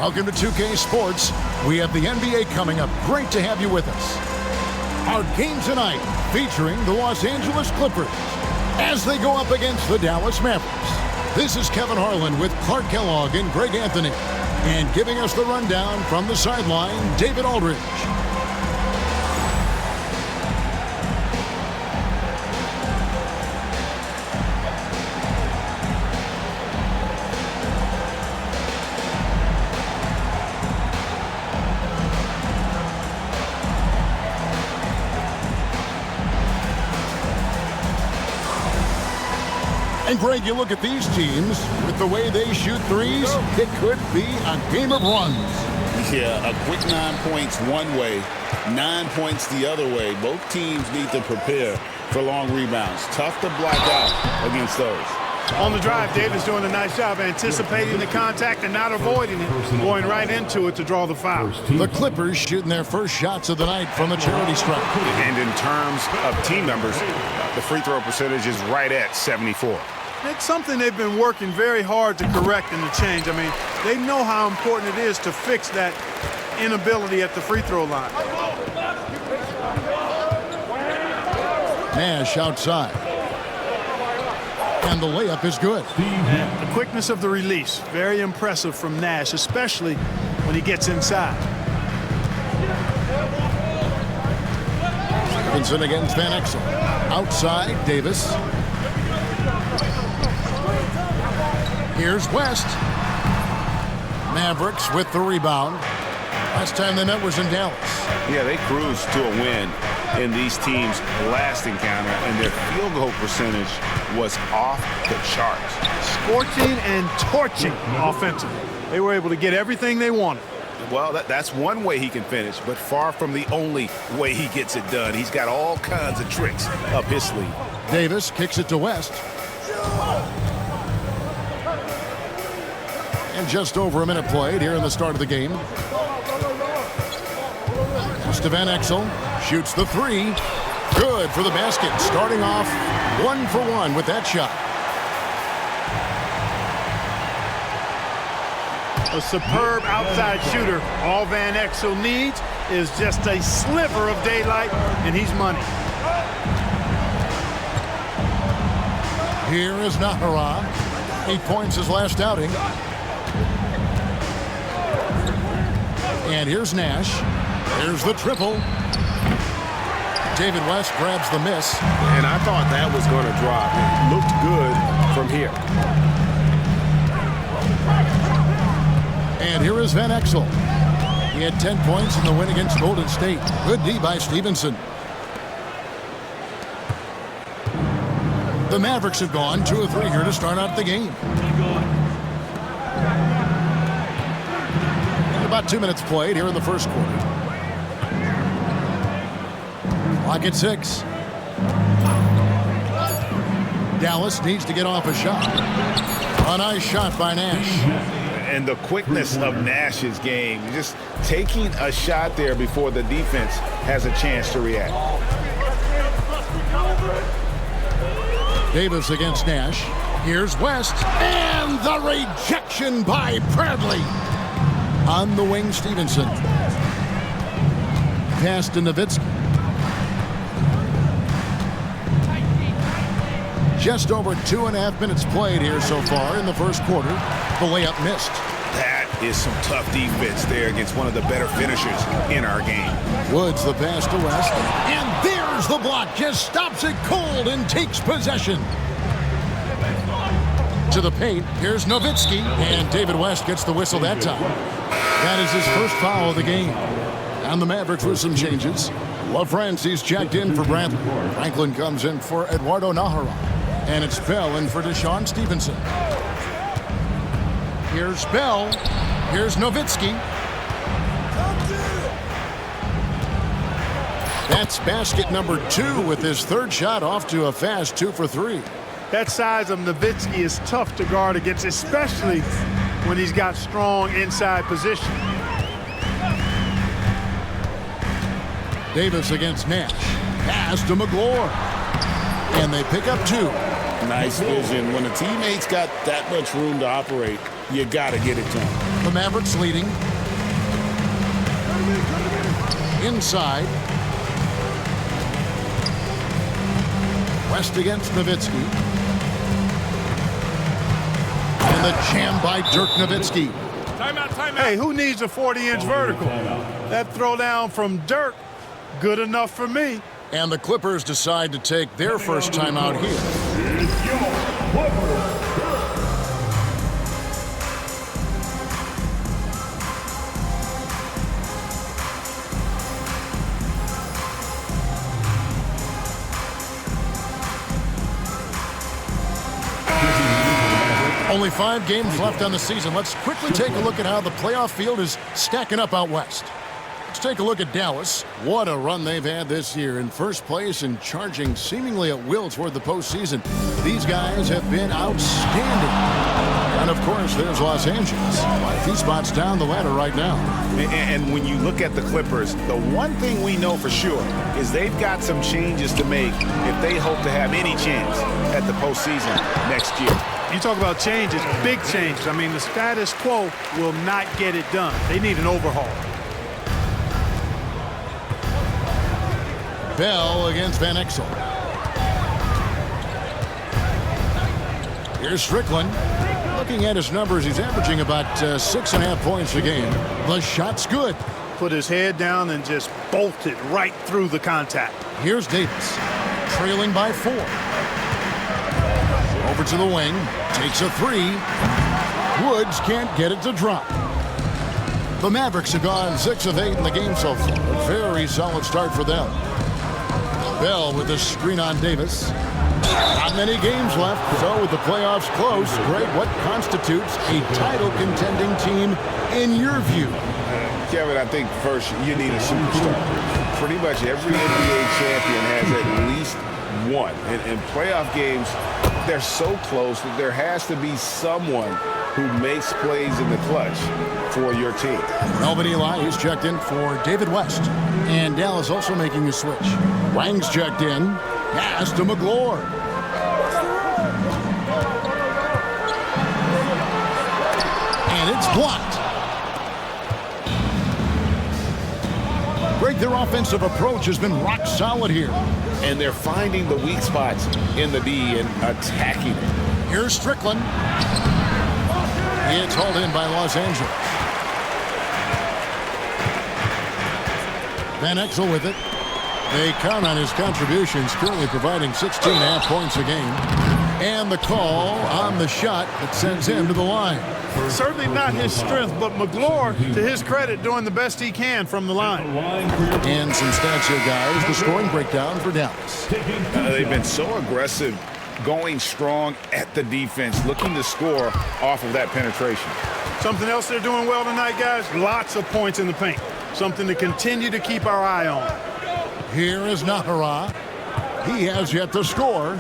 Welcome to 2K Sports. We have the NBA coming up. Great to have you with us. Our game tonight featuring the Los Angeles Clippers as they go up against the Dallas Mavericks. This is Kevin Harlan with Clark Kellogg and Greg Anthony. And giving us the rundown from the sideline, David Aldridge. And Greg, you look at these teams, with the way they shoot threes, it could be a game of runs. Yeah, a quick 9 points one way, 9 points the other way. Both teams need to prepare for long rebounds. Tough to block out against those. On the drive, Davis doing a nice job anticipating the contact and not avoiding it, going right into it to draw the foul. The Clippers shooting their first shots of the night from the charity stripe. And in terms of team numbers, the free throw percentage is right at 74. It's something they've been working very hard to correct and to change. I mean, they know how important it is to fix that inability at the free throw line. Nash outside. And the layup is good. And the quickness of the release, very impressive from Nash, especially when he gets inside. Vincent against Van Exel. Outside, Davis. Here's West. Mavericks with the rebound. Last time they met was in Dallas. Yeah, they cruised to a win in these teams' last encounter, and their field goal percentage was off the charts. Scorching and torching offensively. They were able to get everything they wanted. Well, that's one way he can finish, but far from the only way he gets it done. He's got all kinds of tricks up his sleeve. Davis kicks it to West. And just over a minute played here in the start of the game. Pass to Van Exel. Shoots the three. Good for the basket. Starting off 1 for 1 with that shot. A superb outside shooter. All Van Exel needs is just a sliver of daylight, and he's money. Here is Nahara. 8 points his last outing. And here's Nash. Here's the triple. David West grabs the miss. And I thought that was going to drop. It looked good from here. And here is Van Exel. He had 10 points in the win against Golden State. Good D by Stevenson. The Mavericks have gone 2 of 3 here to start out the game. About 2 minutes played here in the first quarter. Clock at 6. Dallas needs to get off a shot. A nice shot by Nash. And the quickness of Nash's game, just taking a shot there before the defense has a chance to react. Davis against Nash. Here's West. And the rejection by Bradley. On the wing, Stevenson. Pass to Nowitzki. Just over 2.5 minutes played here so far in the first quarter. The layup missed. That is some tough defense there against one of the better finishers in our game. Woods the pass to West. And there's the block. Just stops it cold and takes possession. To the paint. Here's Nowitzki. And David West gets the whistle that time. That is his first foul of the game. And the Mavericks with some changes. LaFrancie's checked in for Bradley. Franklin comes in for Eduardo Nahara. And it's Bell in for Deshaun Stevenson. Here's Bell. Here's Nowitzki. That's basket number 2 with his third shot off to a fast 2 for 3. That size of Nowitzki is tough to guard against, especially when he's got strong inside position. Davis against Nash. Pass to McGlure. And they pick up 2. Nice vision. When the teammates got that much room to operate, You got to get it to him. The Mavericks leading. Inside. West against Nowitzki. And the jam by Dirk Nowitzki. Timeout, timeout. Hey, who needs a 40-inch vertical? That throwdown from Dirk, good enough for me. And the Clippers decide to take their first timeout here. Only 5 games left on the season. Let's quickly take a look at how the playoff field is stacking up out west. Let's take a look at Dallas. What a run they've had this year. In first place and charging seemingly at will toward the postseason. These guys have been outstanding. And, of course, there's Los Angeles. A few spots down the ladder right now. And when you look at the Clippers, the one thing we know for sure is they've got some changes to make if they hope to have any chance at the postseason next year. You talk about changes, big changes. I mean, the status quo will not get it done. They need an overhaul. Bell against Van Exel. Here's Strickland. Looking at his numbers, he's averaging about 6.5 points a game. The shot's good. Put his head down and just bolted right through the contact. Here's Davis, trailing by 4. Over to the wing, takes a 3. Woods can't get it to drop. The Mavericks have gone 6 of 8 in the game so far. A very solid start for them. Bell with the screen on Davis. Not many games left, so with the playoffs close, Greg, what constitutes a title contending team in your view? Kevin, I think first you need a superstar. Pretty much every NBA champion has at least one. In playoff games, they're so close that there has to be someone who makes plays in the clutch for your team. Melvin Eli, he's checked in for David West. And Dallas also making a switch. Wang's checked in. Pass to McGlure. And it's blocked. Greg, their offensive approach has been rock solid here. And they're finding the weak spots in the D and attacking it. Here's Strickland. It's hauled in by Los Angeles. Van Exel with it. They count on his contributions, currently providing 16.5 points a game. And the call on the shot that sends him to the line. Certainly not his strength, but McGlure, to his credit, doing the best he can from the line. And some stats here, guys. The scoring breakdown for Dallas. They've been so aggressive, going strong at the defense, looking to score off of that penetration. Something else they're doing well tonight, guys, lots of points in the paint. Something to continue to keep our eye on. Here is Nahara. He has yet to score.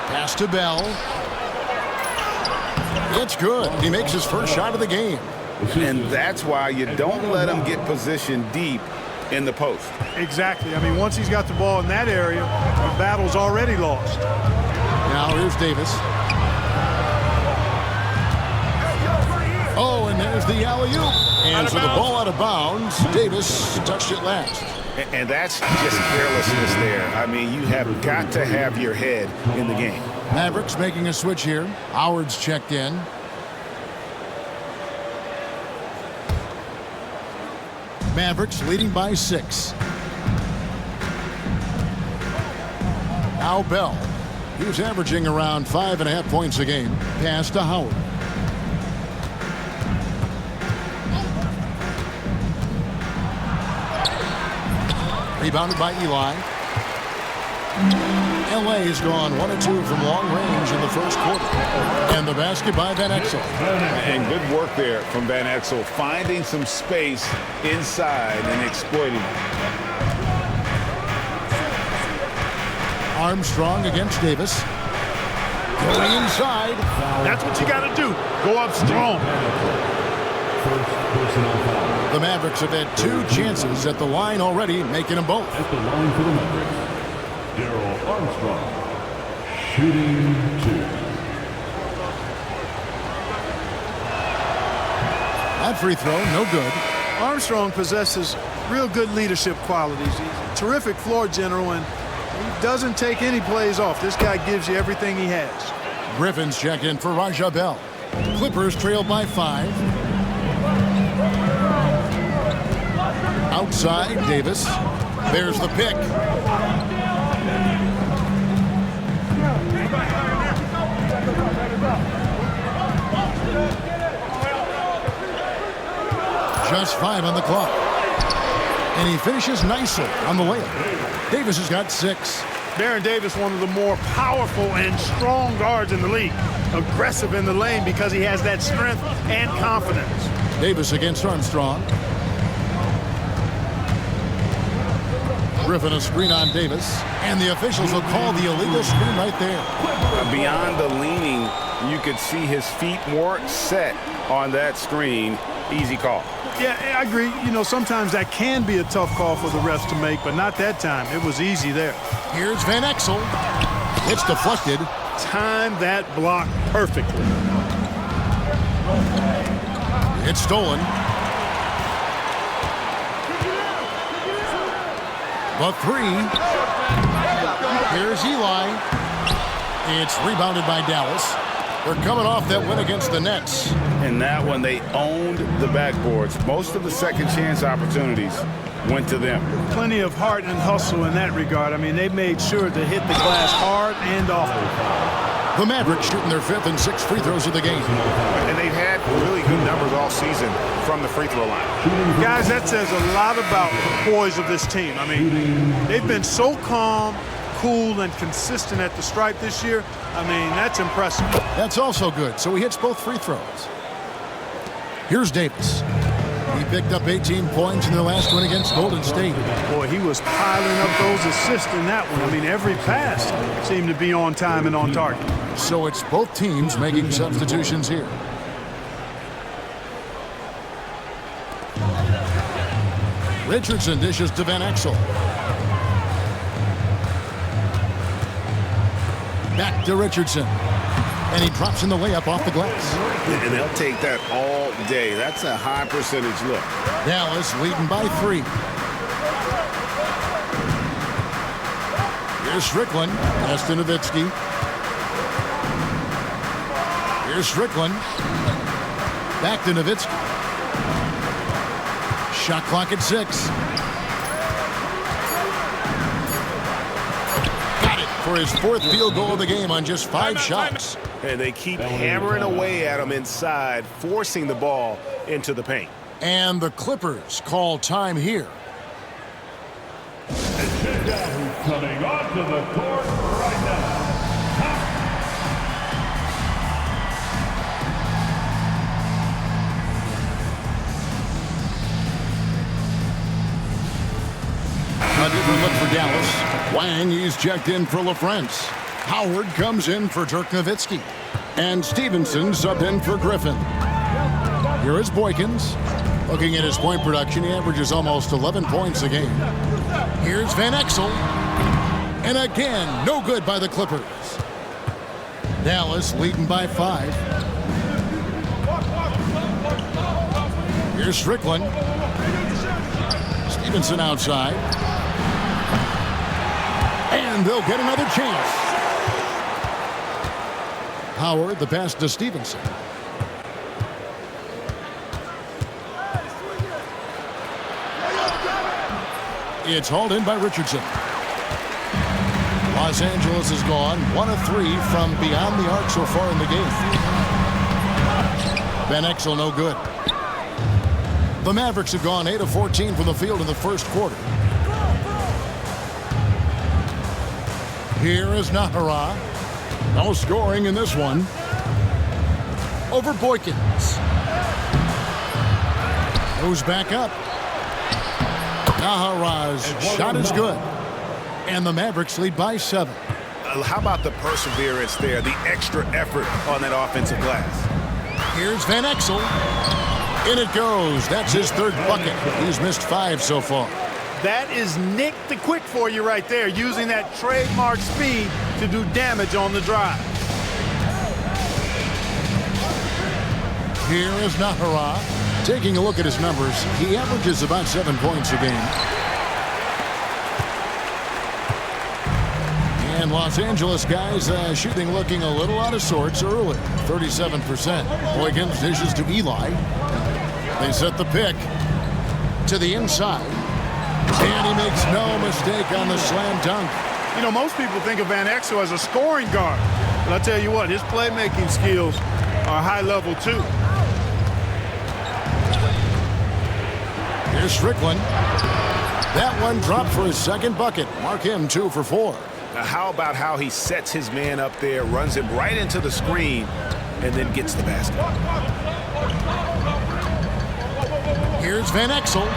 Pass to Bell. It's good. He makes his first shot of the game. And that's why you don't let him get positioned deep in the post. Exactly. I mean, once he's got the ball in that area, the battle's already lost. Now here's Davis. Oh, and there's the alley-oop. And so the ball out of bounds. Davis touched it last. And that's just carelessness there. I mean, you have got to have your head in the game. Mavericks making a switch here. Howard's checked in. Mavericks leading by 6. Now Bell. He's averaging around 5.5 points a game. Pass to Howard. Rebounded by Eli. LA has gone 1 of 2 from long range in the first quarter. And the basket by Van Exel. And good work there from Van Exel, finding some space inside and exploiting it. Armstrong against Davis. Going inside. That's what you got to do. Go up strong. First personal foul. The Mavericks have had 2 chances at the line already, making them both. At the line for the Mavericks, Darryl Armstrong, shooting 2. That free throw, no good. Armstrong possesses real good leadership qualities. He's a terrific floor general, and he doesn't take any plays off. This guy gives you everything he has. Griffin's checked in for Raja Bell. Clippers trail by 5. Outside, Davis. There's the pick. Just 5 on the clock. And he finishes nicely on the layup. Davis has got 6. Baron Davis, one of the more powerful and strong guards in the league. Aggressive in the lane because he has that strength and confidence. Davis against Armstrong. Griffin a screen on Davis. And the officials will call the illegal screen right there. Beyond the leaning, you could see his feet weren't set on that screen. Easy call. Yeah, I agree. You know, sometimes that can be a tough call for the refs to make, but not that time. It was easy there. Here's Van Exel. It's deflected. Timed that block perfectly. It's stolen. The 3. Here's Eli. It's rebounded by Dallas. They're coming off that win against the Nets. In that one, they owned the backboards. Most of the second chance opportunities went to them. Plenty of heart and hustle in that regard. I mean, they made sure to hit the glass hard and often. The Mavericks shooting their 5th and 6th free throws of the game. And they've had really good numbers all season from the free throw line. Guys, that says a lot about the poise of this team. I mean, they've been so calm, cool, and consistent at the stripe this year. I mean, that's impressive. That's also good. So he hits both free throws. Here's Davis. He picked up 18 points in their last win against Golden State. Boy, he was piling up those assists in that one. I mean, every pass seemed to be on time and on target. So it's both teams making substitutions here. Richardson dishes to Van Exel. Back to Richardson. And he drops in the layup off the glass. And they'll take that all day. That's a high percentage look. Dallas leading by 3. Here's Strickland. Pass to Nowitzki. Here's Strickland. Back to Nowitzki. Shot clock at 6. Got it for his 4th field goal of the game on just 5 shots. And they keep hammering away at him inside, forcing the ball into the paint. And the Clippers call time here. And check out who's coming onto the court right now. A different look for Dallas. Wang, he's checked in for LaFrance. Howard comes in for Dirk Nowitzki. And Stevenson subbed in for Griffin. Here is Boykins. Looking at his point production, he averages almost 11 points a game. Here's Van Exel. And again, no good by the Clippers. Dallas leading by 5. Here's Strickland. Stevenson outside. And they'll get another chance. Howard, the pass to Stevenson. It's hauled in by Richardson. Los Angeles is gone 1 of 3 from beyond the arc so far in the game. Van Exel no good. The Mavericks have gone 8 of 14 from the field in the first quarter. Here is Nahara. No scoring in this one. Over Boykins. Goes back up. Nahara's shot is good. And the Mavericks lead by 7. How about the perseverance there, the extra effort on that offensive glass? Here's Van Exel. In it goes. That's his third bucket. He's missed 5 so far. That is Nick the Quick for you right there, using that trademark speed to do damage on the drive. Here is Nahara. Taking a look at his numbers, he averages about 7 points a game. And Los Angeles guys shooting looking a little out of sorts early, 37%. Boykins dishes to Eli. They set the pick to the inside. And he makes no mistake on the slam dunk. You know, most people think of Van Exel as a scoring guard. But I'll tell you what, his playmaking skills are high level too. Here's Strickland. That one dropped for his second bucket. Mark him 2 for 4. Now, how about how he sets his man up there, runs him right into the screen, and then gets the basket. Here's Van Exel.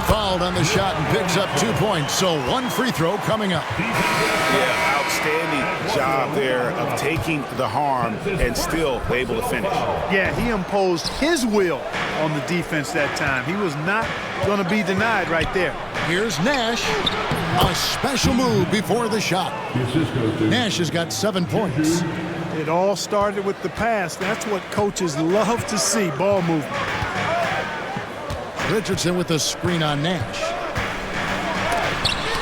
Fouled on the shot and picks up 2 points. So 1 free throw coming up. Yeah, outstanding job there of taking the harm and still able to finish. Yeah, he imposed his will on the defense that time. He was not going to be denied right there. Here's Nash. A special move before the shot. Nash has got 7 points. It all started with the pass. That's what coaches love to see, ball movement. Richardson with a screen on Nash.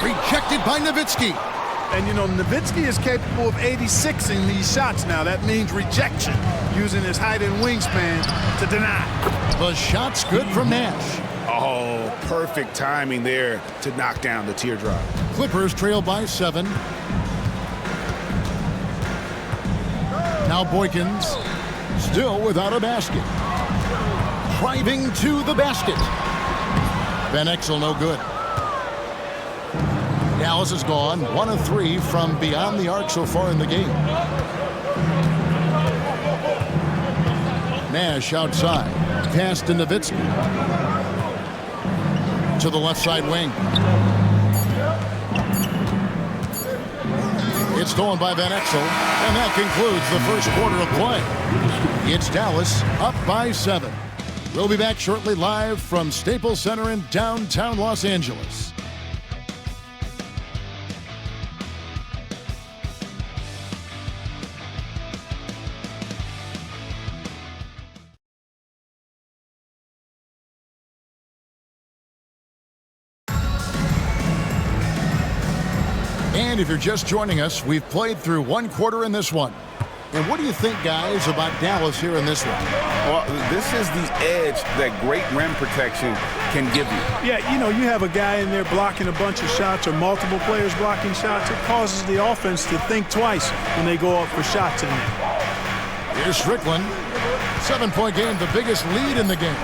Rejected by Nowitzki. And, you know, Nowitzki is capable of 86ing these shots now. That means rejection, using his height and wingspan to deny. The shot's good from Nash. Oh, perfect timing there to knock down the teardrop. Clippers trail by 7. Now Boykins, still without a basket. Driving to the basket. Van Exel no good. Dallas is gone. 1 of 3 from beyond the arc so far in the game. Nash outside. Pass to Nowitzki. To the left side wing. It's stolen by Van Exel. And that concludes the first quarter of play. It's Dallas up by 7. We'll be back shortly live from Staples Center in downtown Los Angeles. And if you're just joining us, we've played through 1 quarter in this one. And what do you think, guys, about Dallas here in this one? Well, this is the edge that great rim protection can give you. Yeah, you know, you have a guy in there blocking a bunch of shots or multiple players blocking shots. It causes the offense to think twice when they go up for shots in there. Here's Strickland. 7-point game, the biggest lead in the game.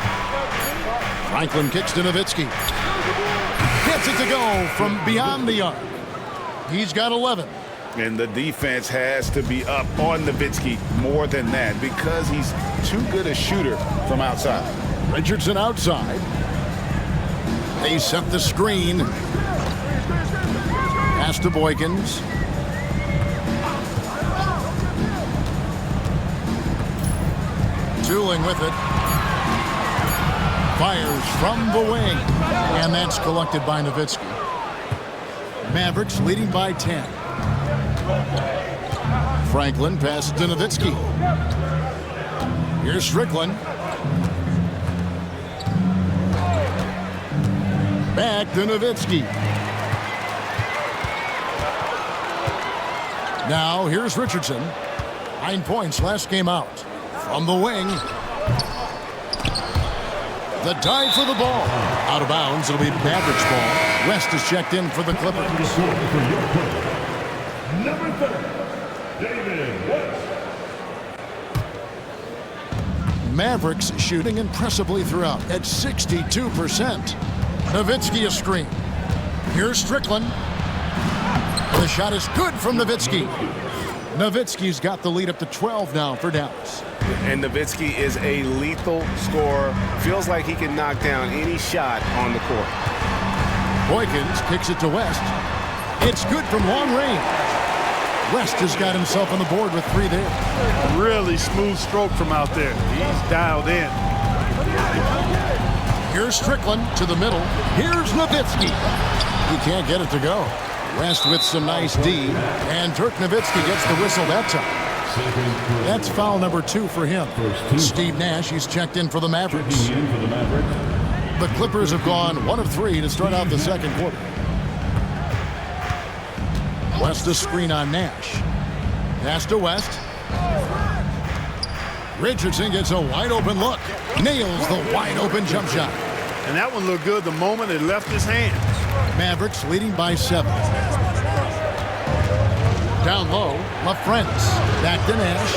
Franklin kicks to Nowitzki. Gets it to go from beyond the arc. He's got 11. And the defense has to be up on Nowitzki more than that because he's too good a shooter from outside. Richardson outside. They set the screen. Pass to Boykins. Tooling with it. Fires from the wing. And that's collected by Nowitzki. Mavericks leading by 10. Franklin passes to Nowitzki. Here's Strickland. Back to Nowitzki. Now here's Richardson. 9 points last game out. From the wing. The dive for the ball. Out of bounds. It'll be Mavericks ball. West is checked in for the Clippers. Number 30, David West. Mavericks shooting impressively throughout at 62%. Nowitzki a screen. Here's Strickland. The shot is good from Nowitzki. Nowitzki's got the lead up to 12 now for Dallas. And Nowitzki is a lethal scorer. Feels like he can knock down any shot on the court. Boykins kicks it to West. It's good from long range. West has got himself on the board with 3 there. Really smooth stroke from out there. He's dialed in. Here's Strickland to the middle. Here's Nowitzki. He can't get it to go. West with some nice D. And Dirk Nowitzki gets the whistle that time. That's foul number 2 for him. Steve Nash, he's checked in for the Mavericks. The Clippers have gone 1 of 3 to start out the second quarter. West a screen on Nash. Pass to West. Richardson gets a wide open look. Nails the wide open jump shot. And that one looked good the moment it left his hands. Mavericks leading by 7. Down low, LaFrentz. Back to Nash.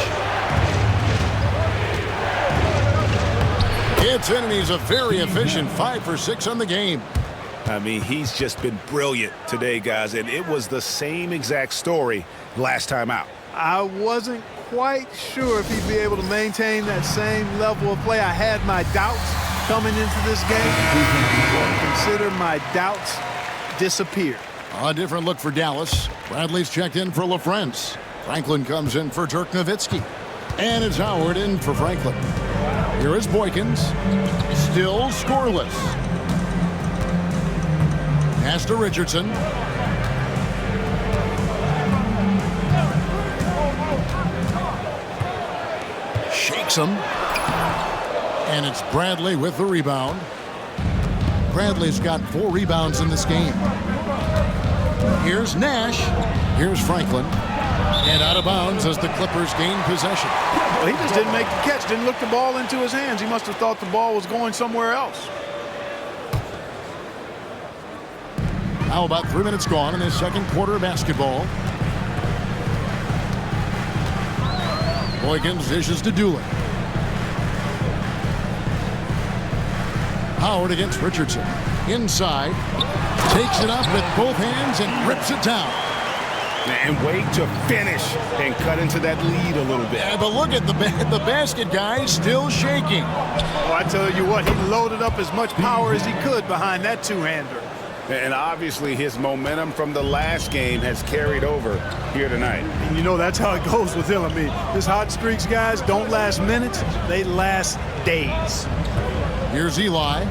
It's in, and he's a very efficient 5 for 6 on the game. I mean, he's just been brilliant today, guys, and it was the same exact story last time out. I wasn't quite sure if he'd be able to maintain that same level of play. I had my doubts coming into this game. Consider my doubts disappeared. A different look for Dallas. Bradley's checked in for LaFrentz. Franklin comes in for Dirk Nowitzki. And it's Howard in for Franklin. Here is Boykins. Still scoreless. Pass to Richardson. Shakes him. And it's Bradley with the rebound. Bradley's got 4 rebounds in this game. Here's Nash. Here's Franklin. And out of bounds as the Clippers gain possession. Well, he just didn't make the catch, didn't look the ball into his hands. He must have thought the ball was going somewhere else. Now about 3 minutes gone in this second quarter of basketball. Boykins dishes to Doolin. Howard against Richardson. Inside. Takes it up with both hands and rips it down. And wait to finish and cut into that lead a little bit. Yeah, but look at the basket, guys, still shaking. Oh, I tell you what, he loaded up as much power as he could behind that two-hander. And obviously his momentum from the last game has carried over here tonight. And you know that's how it goes with him. I mean, his hot streaks, guys, don't last minutes. They last days. Here's Eli.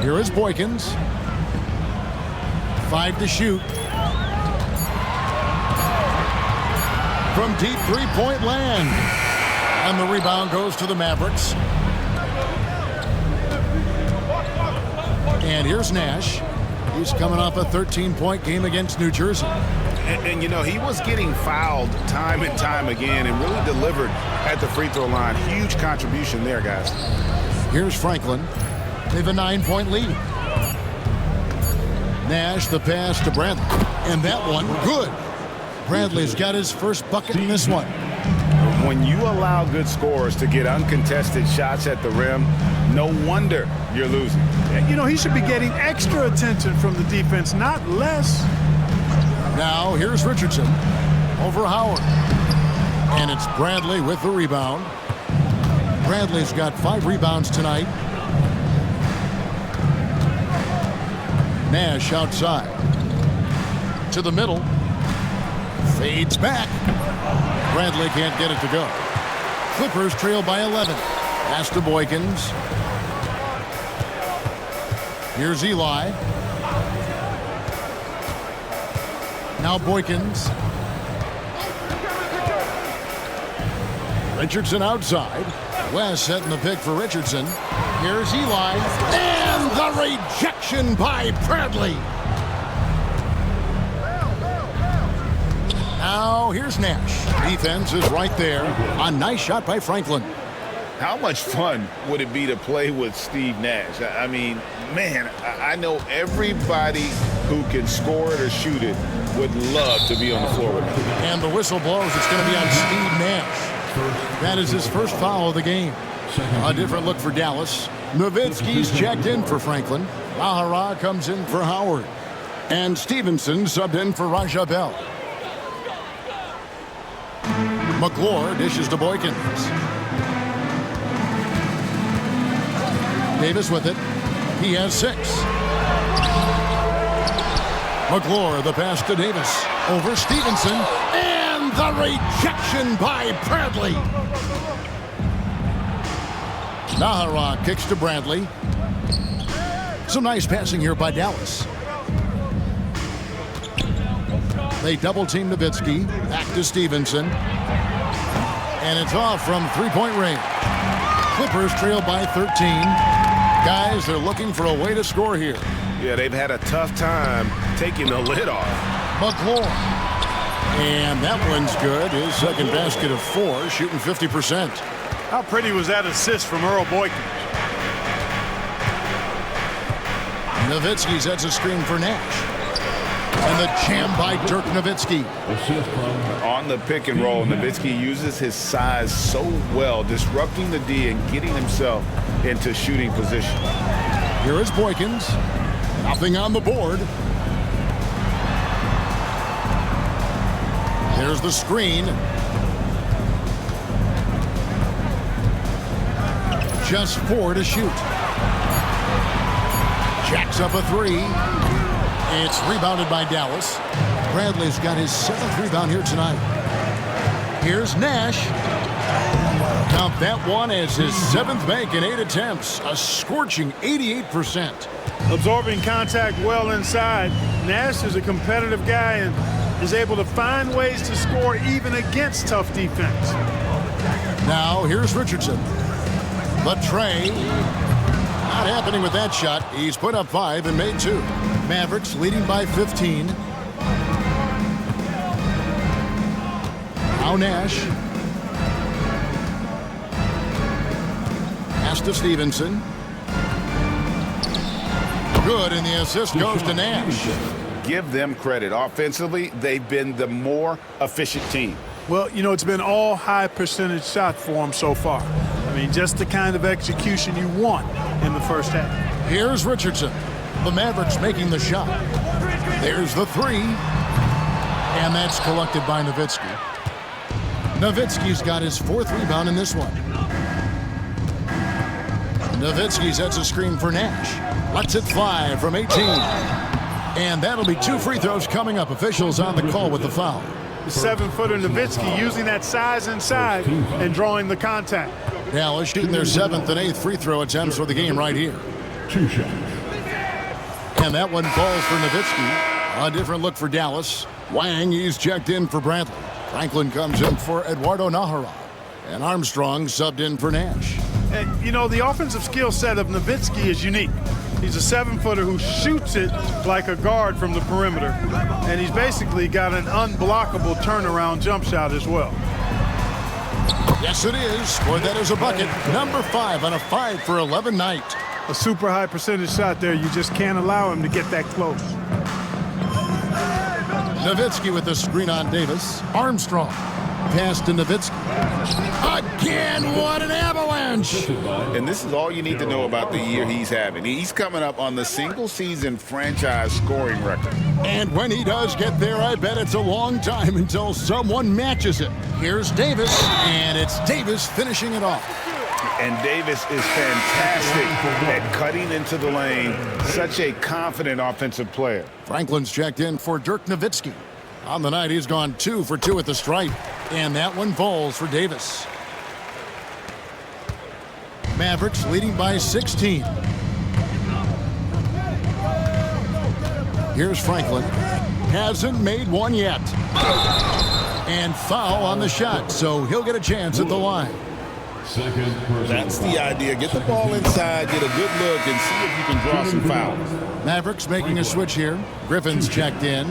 Here is Boykins. 5 to shoot. From deep three-point land. And the rebound goes to the Mavericks. And here's Nash. He's coming off a 13-point game against New Jersey. And, you know, he was getting fouled time and time again and really delivered at the free throw line. Huge contribution there, guys. Here's Franklin. They have a 9-point lead. Nash, the pass to Bradley. And that one, good. Bradley's got his first bucket in this one. When you allow good scorers to get uncontested shots at the rim, no wonder you're losing. You know, he should be getting extra attention from the defense, not less. Now, here's Richardson over Howard. And it's Bradley with the rebound. Bradley's got 5 rebounds tonight. Nash outside. To the middle. Fades back. Bradley can't get it to go. Clippers trail by 11. Pass to Boykins. Here's Eli. Now Boykins. Richardson outside. West setting the pick for Richardson. Here's Eli. And the rejection by Bradley. Now here's Nash. Defense is right there. A nice shot by Franklin. How much fun would it be to play with Steve Nash? I mean, man, I know everybody who can score it or shoot it would love to be on the floor with him. And the whistle blows. It's going to be on Steve Nash. That is his first foul of the game. A different look for Dallas. Nowitzki's checked in for Franklin. Lahara comes in for Howard. And Stevenson subbed in for Raja Bell. McClure dishes to Boykins. Davis with it. He has 6. McClure, the pass to Davis. Over Stevenson. And the rejection by Bradley. Nahara kicks to Bradley. Some nice passing here by Dallas. They double-team Nowitzki. Back to Stevenson. And it's off from three-point range. Clippers trail by 13. Guys, they're looking for a way to score here. Yeah, they've had a tough time taking the lid off. McLaurin. And that one's good. His second basket of 4, shooting 50%. How pretty was that assist from Earl Boykins? Nowitzki sets a screen for Nash. And the jam by Dirk Nowitzki. On the pick and roll, Nowitzki uses his size so well, disrupting the D and getting himself into shooting position. Here is Boykins. Nothing on the board. There's the screen. Just 4 to shoot. Jacks up a 3. It's rebounded by Dallas. Bradley's got his 7th rebound here tonight. Here's Nash. Count that one as his 7th make in 8 attempts. A scorching 88%. Absorbing contact well inside. Nash is a competitive guy and is able to find ways to score even against tough defense. Now here's Richardson. But Trey, not happening with that shot. He's put up 5 and made 2. Mavericks leading by 15. Now Nash. Pass to Stevenson. Good, and the assist goes to Nash. Give them credit. Offensively, they've been the more efficient team. Well, you know, it's been all high percentage shots for them so far. I mean, just the kind of execution you want in the first half. Here's Richardson. The Mavericks making the shot. There's the 3. And that's collected by Nowitzki. Nowitzki's got his 4th rebound in this one. Nowitzki sets a screen for Nash. Lets it fly from 18. And that'll be 2 free throws coming up. Officials on the call with the foul. The 7-footer Nowitzki using that size inside and drawing the contact. Dallas shooting their 7th and 8th free throw attempts for the game right here. 2 shots. And that one falls for Nowitzki. A different look for Dallas. Wang, he's checked in for Bradley. Franklin comes in for Eduardo Nahara. And Armstrong subbed in for Nash. And, you know, the offensive skill set of Nowitzki is unique. He's a 7-footer who shoots it like a guard from the perimeter. And he's basically got an unblockable turnaround jump shot as well. Yes, it is. Boy, that is a bucket. Number 5 on a 5 for 11 night. A super high percentage shot there. You just can't allow him to get that close. Nowitzki with the screen on Davis. Armstrong. Pass to Nowitzki. Again, what an avalanche! And this is all you need to know about the year he's having. He's coming up on the single-season franchise scoring record. And when he does get there, I bet it's a long time until someone matches it. Here's Davis, and it's Davis finishing it off. And Davis is fantastic at cutting into the lane. Such a confident offensive player. Franklin's checked in for Dirk Nowitzki. On the night, he's gone 2 for 2 at the stripe. And that one falls for Davis. Mavericks leading by 16. Here's Franklin. Hasn't made one yet. And foul on the shot, so he'll get a chance at the line. That's the idea. Get the ball inside, get a good look, and see if you can draw some fouls. Mavericks making a switch here. Griffin's checked in.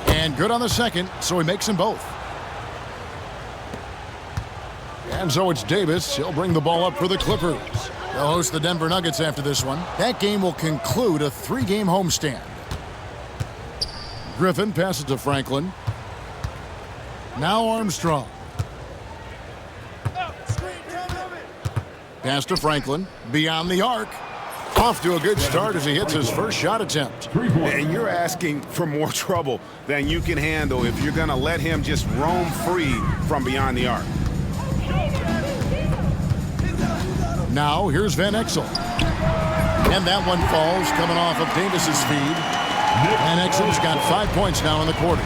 And good on the second, so he makes them both. And so it's Davis. He'll bring the ball up for the Clippers. They'll host the Denver Nuggets after this one. That game will conclude a 3-game homestand. Griffin passes to Franklin. Now Armstrong. Pass to Franklin. Beyond the arc. Off to a good start as he hits his first shot attempt. And you're asking for more trouble than you can handle if you're going to let him just roam free from beyond the arc. Now here's Van Exel. And that one falls coming off of Davis's feed. Van Exel's got 5 points now in the quarter.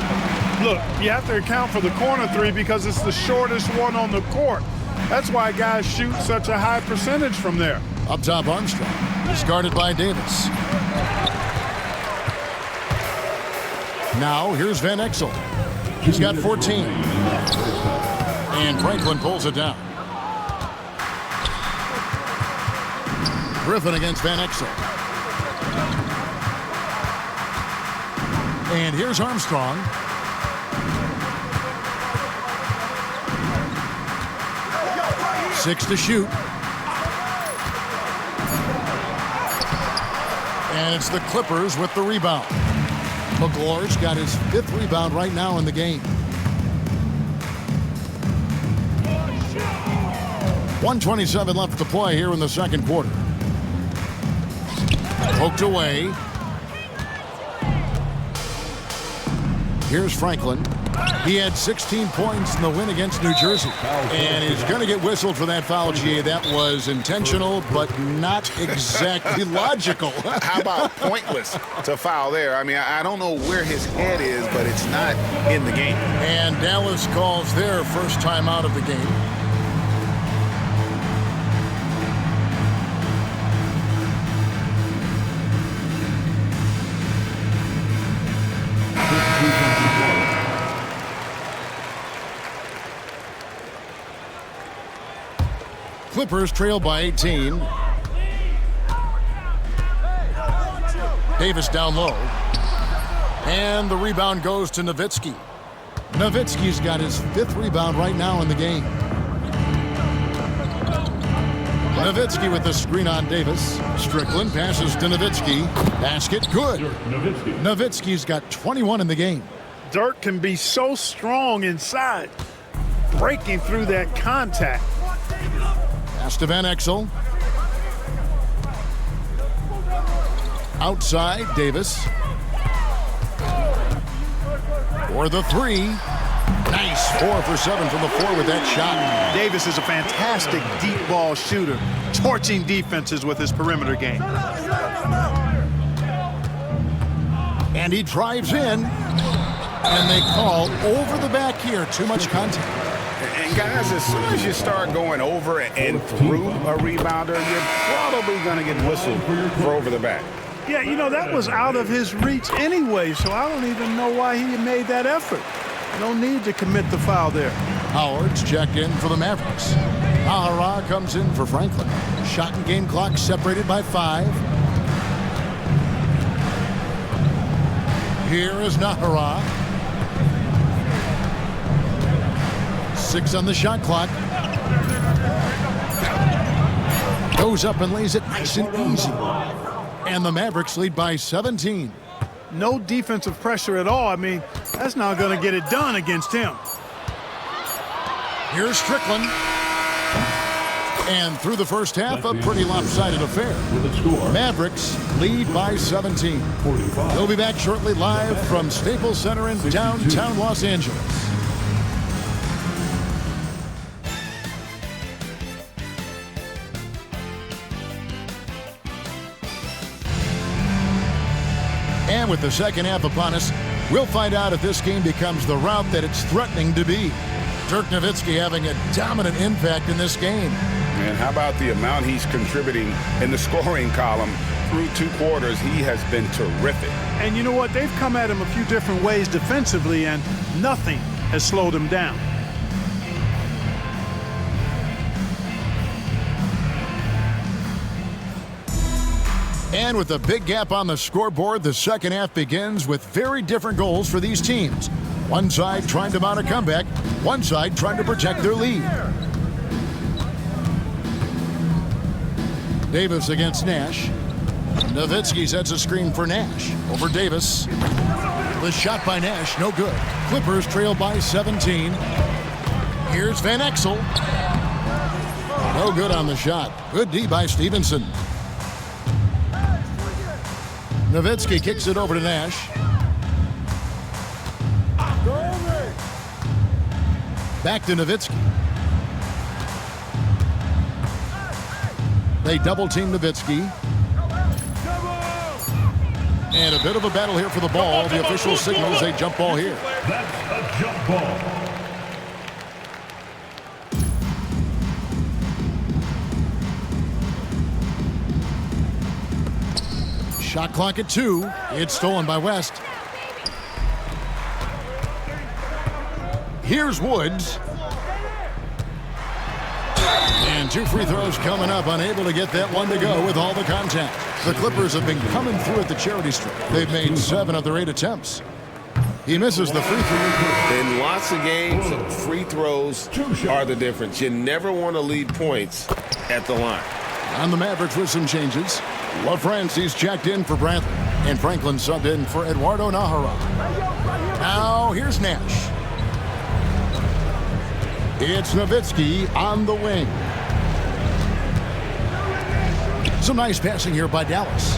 Look, you have to account for the corner 3 because it's the shortest one on the court. That's why guys shoot such a high percentage from there. Up top, Armstrong. He's guarded by Davis. Now, here's Van Exel. He's got 14. And Franklin pulls it down. Griffin against Van Exel. And here's Armstrong. Six to shoot. And it's the Clippers with the rebound. McGlore's got his 5th rebound right now in the game. 1:27 left to play here in the second quarter. Poked away. Here's Franklin. He had 16 points in the win against New Jersey. And he's going to get whistled for that foul, GA. That was intentional, but not exactly logical. How about pointless to foul there? I mean, I don't know where his head is, but it's not in the game. And Dallas calls their first time out of the game. Clippers trail by 18. Davis down low. And the rebound goes to Nowitzki. Nowitzki's got his 5th rebound right now in the game. Nowitzki with the screen on Davis. Strickland passes to Nowitzki. Basket good. Nowitzki's got 21 in the game. Dirk can be so strong inside, breaking through that contact. Pass to Van Exel. Outside, Davis. For the 3. Nice 4 for 7 from the floor with that shot. Davis is a fantastic deep ball shooter, torching defenses with his perimeter game. And he drives in. And they call over the back here. Too much contact. And guys, as soon as you start going over and through a rebounder, you're probably going to get whistled for over the back. Yeah, you know, that was out of his reach anyway, so I don't even know why he made that effort. No need to commit the foul there. Howard's checked in for the Mavericks. Ahara comes in for Franklin. Shot and game clock separated by 5. Here is Nahara. 6 on the shot clock. Goes up and lays it nice and easy. And the Mavericks lead by 17. No defensive pressure at all. I mean, that's not going to get it done against him. Here's Strickland. And through the first half, a pretty lopsided affair. Mavericks lead by 17. We'll be back shortly live from Staples Center in downtown Los Angeles. And with the second half upon us, we'll find out if this game becomes the rout that it's threatening to be. Dirk Nowitzki having a dominant impact in this game. And how about the amount he's contributing in the scoring column through 2 quarters? He has been terrific. And you know what? They've come at him a few different ways defensively, and nothing has slowed him down. And with a big gap on the scoreboard, the second half begins with very different goals for these teams. One side trying to mount a comeback, one side trying to protect their lead. Davis against Nash. Nowitzki sets a screen for Nash. Over Davis. The shot by Nash, no good. Clippers trail by 17. Here's Van Exel. No good on the shot. Good D by Stevenson. Nowitzki kicks it over to Nash. Back to Nowitzki. They double-team Nowitzki. And a bit of a battle here for the ball. The official signals a jump ball here. That's a jump ball. Shot clock at 2. It's stolen by West. Here's Woods. And 2 free throws coming up, unable to get that one to go with all the contact. The Clippers have been coming through at the charity stripe. They've made 7 of their 8 attempts. He misses the free throw. In lots of games, free throws are the difference. You never want to lead points at the line. On the Mavericks with some changes. LaFrancis checked in for Bradley, and Franklin subbed in for Eduardo Nahara. Now here's Nash. It's Nowitzki on the wing. Some nice passing here by Dallas.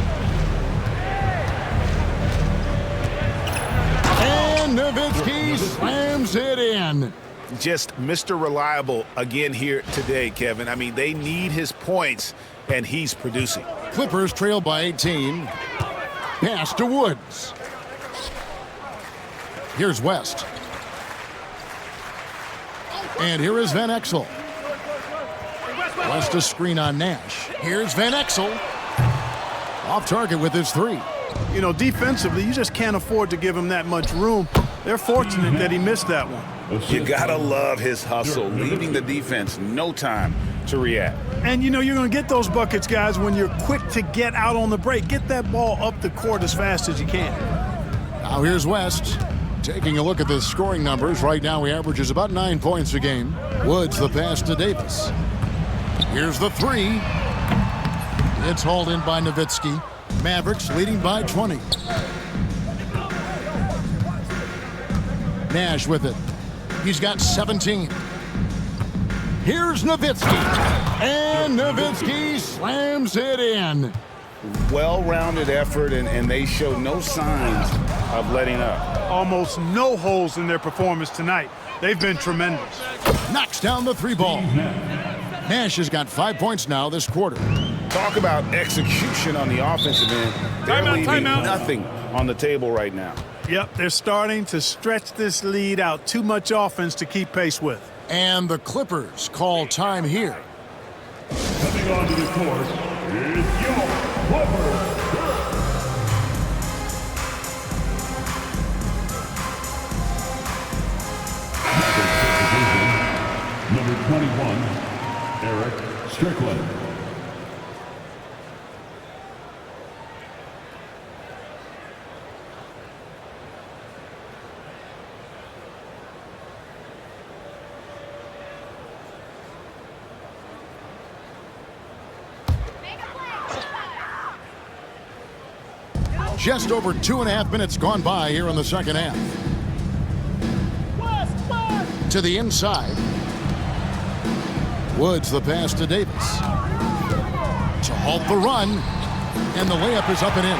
And Nowitzki slams it in. Just Mr. Reliable again here today, Kevin. I mean, they need his points, and he's producing. Clippers trail by 18. Pass to Woods. Here's West. And here is Van Exel. West a screen on Nash. Here's Van Exel. Off target with his 3. You know, defensively, you just can't afford to give him that much room. They're fortunate that he missed that one. You gotta love his hustle, leaving the defense no time to react. And, you know, you're going to get those buckets, guys, when you're quick to get out on the break. Get that ball up the court as fast as you can. Now here's West. Taking a look at the scoring numbers, right now he averages about 9 points a game. Woods the pass to Davis. Here's the 3. It's hauled in by Nowitzki. Mavericks leading by 20. Nash with it. He's got 17. Here's Nowitzki. And Nowitzki slams it in. Well-rounded effort, and they show no signs of letting up. Almost no holes in their performance tonight. They've been tremendous. Knocks down the 3 ball. Nash has got 5 points now this quarter. Talk about execution on the offensive end. They're leaving nothing on the table right now. Yep, they're starting to stretch this lead out. Too much offense to keep pace with. And the Clippers call time here. Coming onto the court is your Clippers. Number 21, Eric Strickland. Just over 2.5 minutes gone by here in the second half. To the inside. Woods the pass to Davis. To halt the run. And the layup is up and in.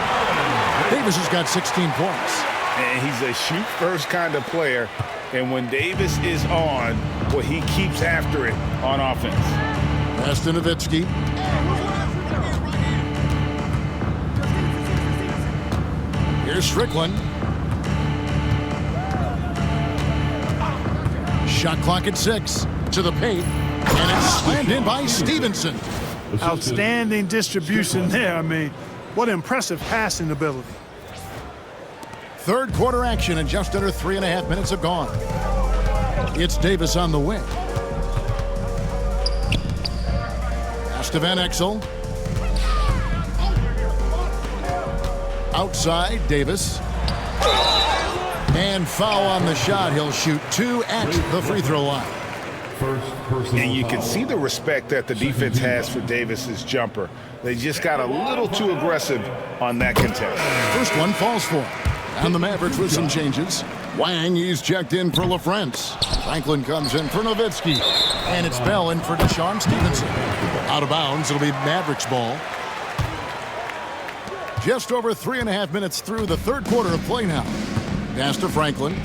Davis has got 16 points. And he's a shoot-first kind of player. And when Davis is on, well, he keeps after it on offense. Pass to Nowitzki. Here's Strickland. Shot clock at 6. To the paint. And it's slammed in by Stevenson. Outstanding distribution there. I mean, what impressive passing ability. Third quarter action and just under 3.5 minutes have gone. It's Davis on the wing. Pass to Van Exel. Outside, Davis. And foul on the shot. He'll shoot 2 at the free throw line. And you can see the respect that the defense has for Davis's jumper. They just got a little too aggressive on that contest. First one falls for him. And the Mavericks with some changes. Wang, he's checked in for LaFrance. Franklin comes in for Nowitzki. And it's Bell in for Deshaun Stevenson. Out of bounds, it'll be Mavericks ball. Just over 3.5 minutes through the third quarter of play now. Pass to Franklin.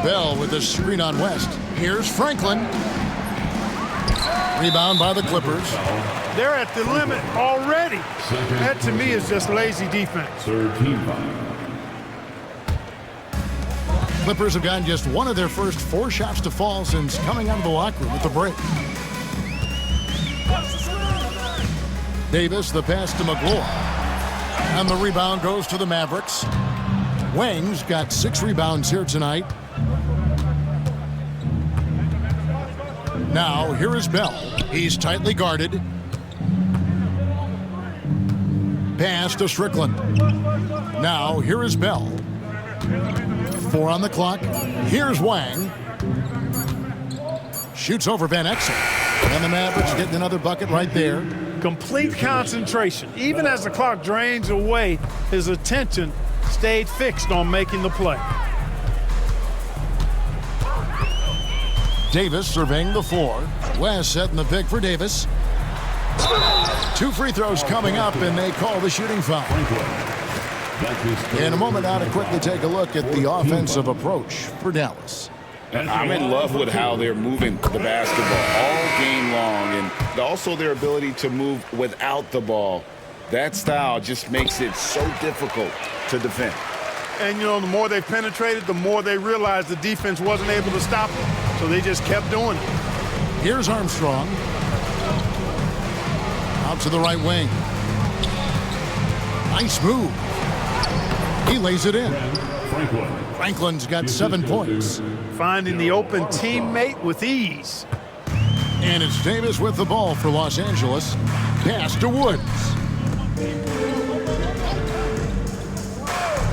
Bell with the screen on West. Here's Franklin. Rebound by the Clippers. They're at the limit already. That, to me, is just lazy defense. 13-5. Clippers have gotten just one of their first 4 shots to fall since coming out of the locker room at the break. Davis, the pass to McGlory. And the rebound goes to the Mavericks. Wang's got 6 rebounds here tonight. Now, here is Bell. He's tightly guarded. Pass to Strickland. Now, here is Bell. 4 on the clock. Here's Wang. Shoots over Van Exel. And the Mavericks getting another bucket right there. Complete concentration. Even as the clock drains away, his attention stayed fixed on making the play. Davis surveying the floor. West setting the pick for Davis. 2 free throws coming up, and they call the shooting foul. In a moment now to quickly take a look at the offensive approach for Dallas. I'm in love with how they're moving the basketball all game long, and also their ability to move without the ball. That style just makes it so difficult to defend. And, you know, the more they penetrated, the more they realized the defense wasn't able to stop them. So they just kept doing it. Here's Armstrong. Out to the right wing. Nice move. He lays it in. Franklin's got 7 points. Finding the open teammate with ease. And it's Davis with the ball for Los Angeles. Pass to Woods.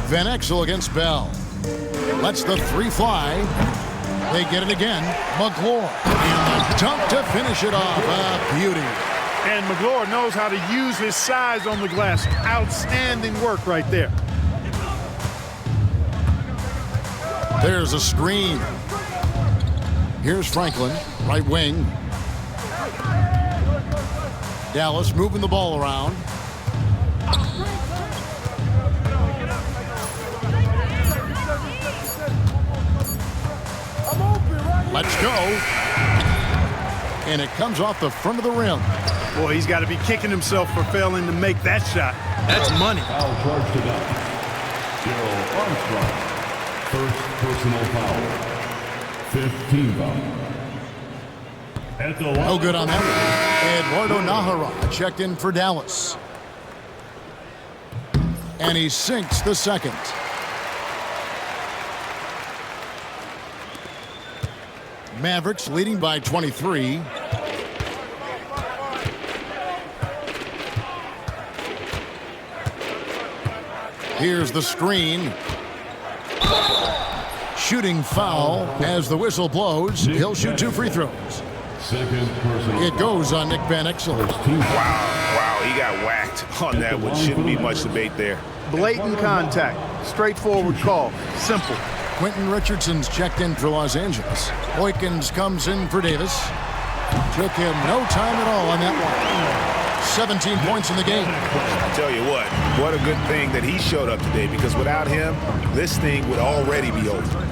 Van Exel against Bell. Lets the 3 fly. They get it again. McGlory. And the dunk to finish it off. A beauty. And McGlory knows how to use his size on the glass. Outstanding work right there. There's a screen. Here's Franklin, right wing. Dallas moving the ball around. Let's go. And it comes off the front of the rim. Boy, he's got to be kicking himself for failing to make that shot. That's money. Foul charge to that. Daryl Armstrong. First personal foul. 15 foul. At the line. No good on that one. Eduardo Nahara checked in for Dallas. And he sinks the second. Mavericks leading by 23. Here's the screen. Shooting foul as the whistle blows. He'll shoot 2 free throws. It goes on Nick Van Exel. Wow, he got whacked on that one. Shouldn't be much debate there. Blatant contact. Straightforward call. Simple. Quentin Richardson's checked in for Los Angeles. Boykins comes in for Davis. Took him no time at all on that one. 17 points in the game. I'll tell you what a good thing that he showed up today, because without him, this thing would already be over.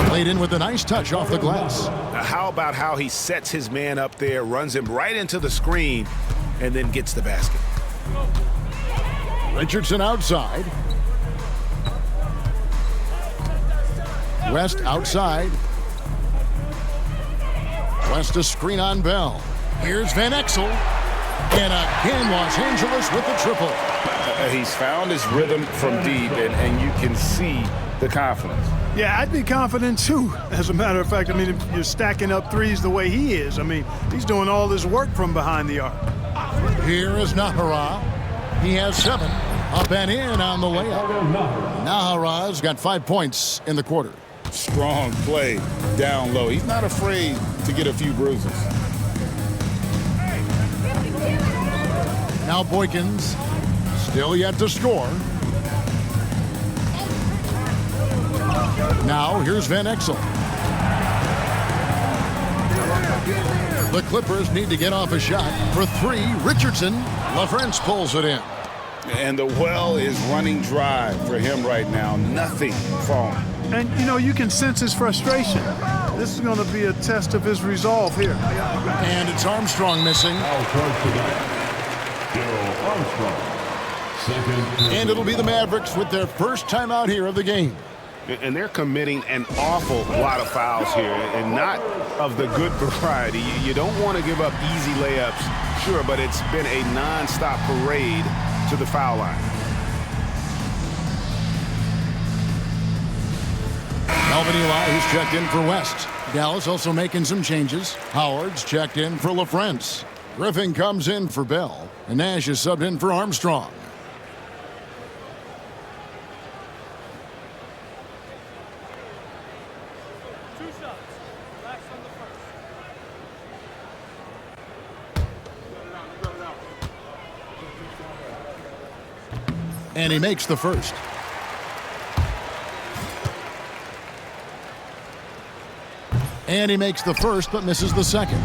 Played in with a nice touch off the glass. Now, how about how he sets his man up there, runs him right into the screen, and then gets the basket. Richardson outside. West outside. West a screen on Bell. Here's Van Exel. And again, Los Angeles with the triple. He's found his rhythm from deep, and you can see the confidence. Yeah, I'd be confident too. As a matter of fact, I mean, if you're stacking up threes the way he is, I mean, he's doing all this work from behind the arc. Here is Nahara. He has 7. Up and in on the layup. Nahara's got 5 points in the quarter. Strong play down low. He's not afraid to get a few bruises. Now Boykins, still yet to score. Now here's Van Exel. The Clippers need to get off a shot for 3. Richardson, LaFrance pulls it in. And the well is running dry for him right now. Nothing falling. And, you know, you can sense his frustration. This is going to be a test of his resolve here. And it's Armstrong missing. And it'll be the Mavericks with their first time out here of the game. And they're committing an awful lot of fouls here, and not of the good variety. You don't want to give up easy layups sure, but it's been a non-stop parade to the foul line. Alvin Eli, who's checked in for West. Dallas also making some changes. Howard's checked in for LaFrance. Griffin comes in for Bell. And Nash is subbed in for Armstrong. And he makes the first. And he makes the first, but misses the second.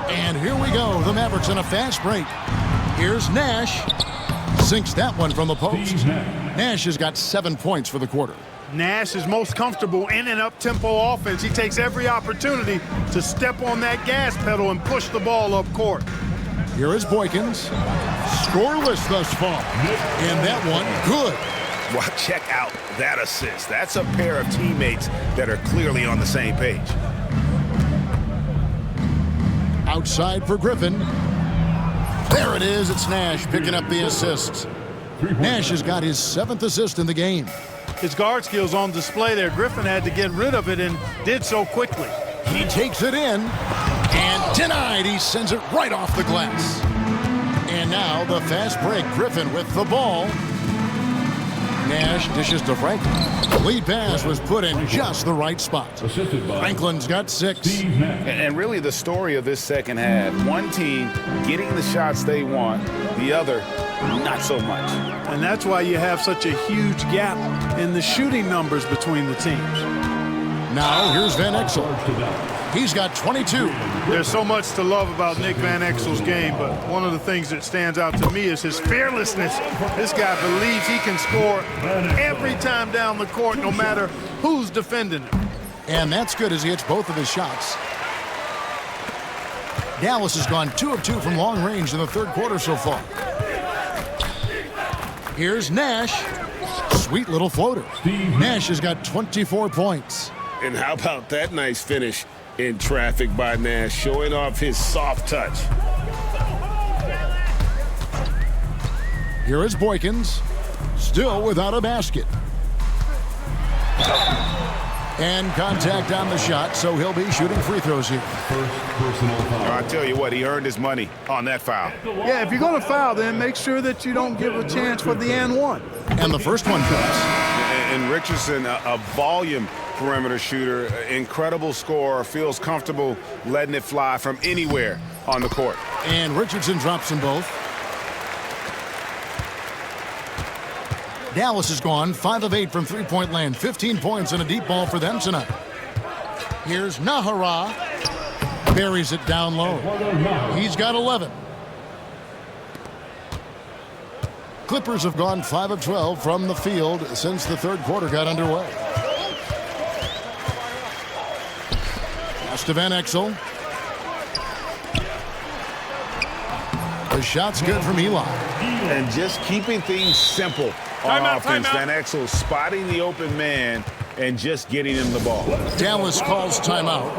And here we go. The Mavericks in a fast break. Here's Nash. Sinks that one from the post. Nash has got 7 points for the quarter. Nash is most comfortable in an up-tempo offense. He takes every opportunity to step on that gas pedal and push the ball up court. Here is Boykins. Scoreless thus far. And that one, good. Well, check out that assist. That's a pair of teammates that are clearly on the same page. Outside for Griffin. There it is. It's Nash picking up the assist. Nash has got his 7th assist in the game. His guard skills on display there. Griffin had to get rid of it and did so quickly. He takes it in and denied. He sends it right off the glass. And now the fast break. Griffin with the ball. Nash dishes to Franklin. The lead pass was put in just the right spot. Franklin's got 6. And really the story of this second half, one team getting the shots they want, the other not so much. And that's why you have such a huge gap in the shooting numbers between the teams. Now here's Van Exel. He's got 22. There's so much to love about Nick Van Exel's game, but one of the things that stands out to me is his fearlessness. This guy believes he can score every time down the court, no matter who's defending him. And that's good as he hits both of his shots. Dallas has gone 2 of 2 from long range in the third quarter so far. Here's Nash. Sweet little floater. Nash has got 24 points. And how about that nice finish in traffic by Nash, showing off his soft touch. Here is Boykins, still without a basket. And contact on the shot, so he'll be shooting free throws here. First personal foul. I tell you what, he earned his money on that foul. Yeah, if you're going to foul, then make sure that you don't give a chance for the and one. And the first one comes. And Richardson, a volume perimeter shooter, incredible scorer, feels comfortable letting it fly from anywhere on the court. And Richardson drops them both. Dallas has gone 5 of 8 from three-point land, 15 points and a deep ball for them tonight. Here's Nahara. Buries it down low. He's got 11. Clippers have gone 5 of 12 from the field since the third quarter got underway. Pass to Van Exel. The shot's good from Eli. And just keeping things simple on offense. Van Exel spotting the open man and just getting him the ball. Dallas calls timeout.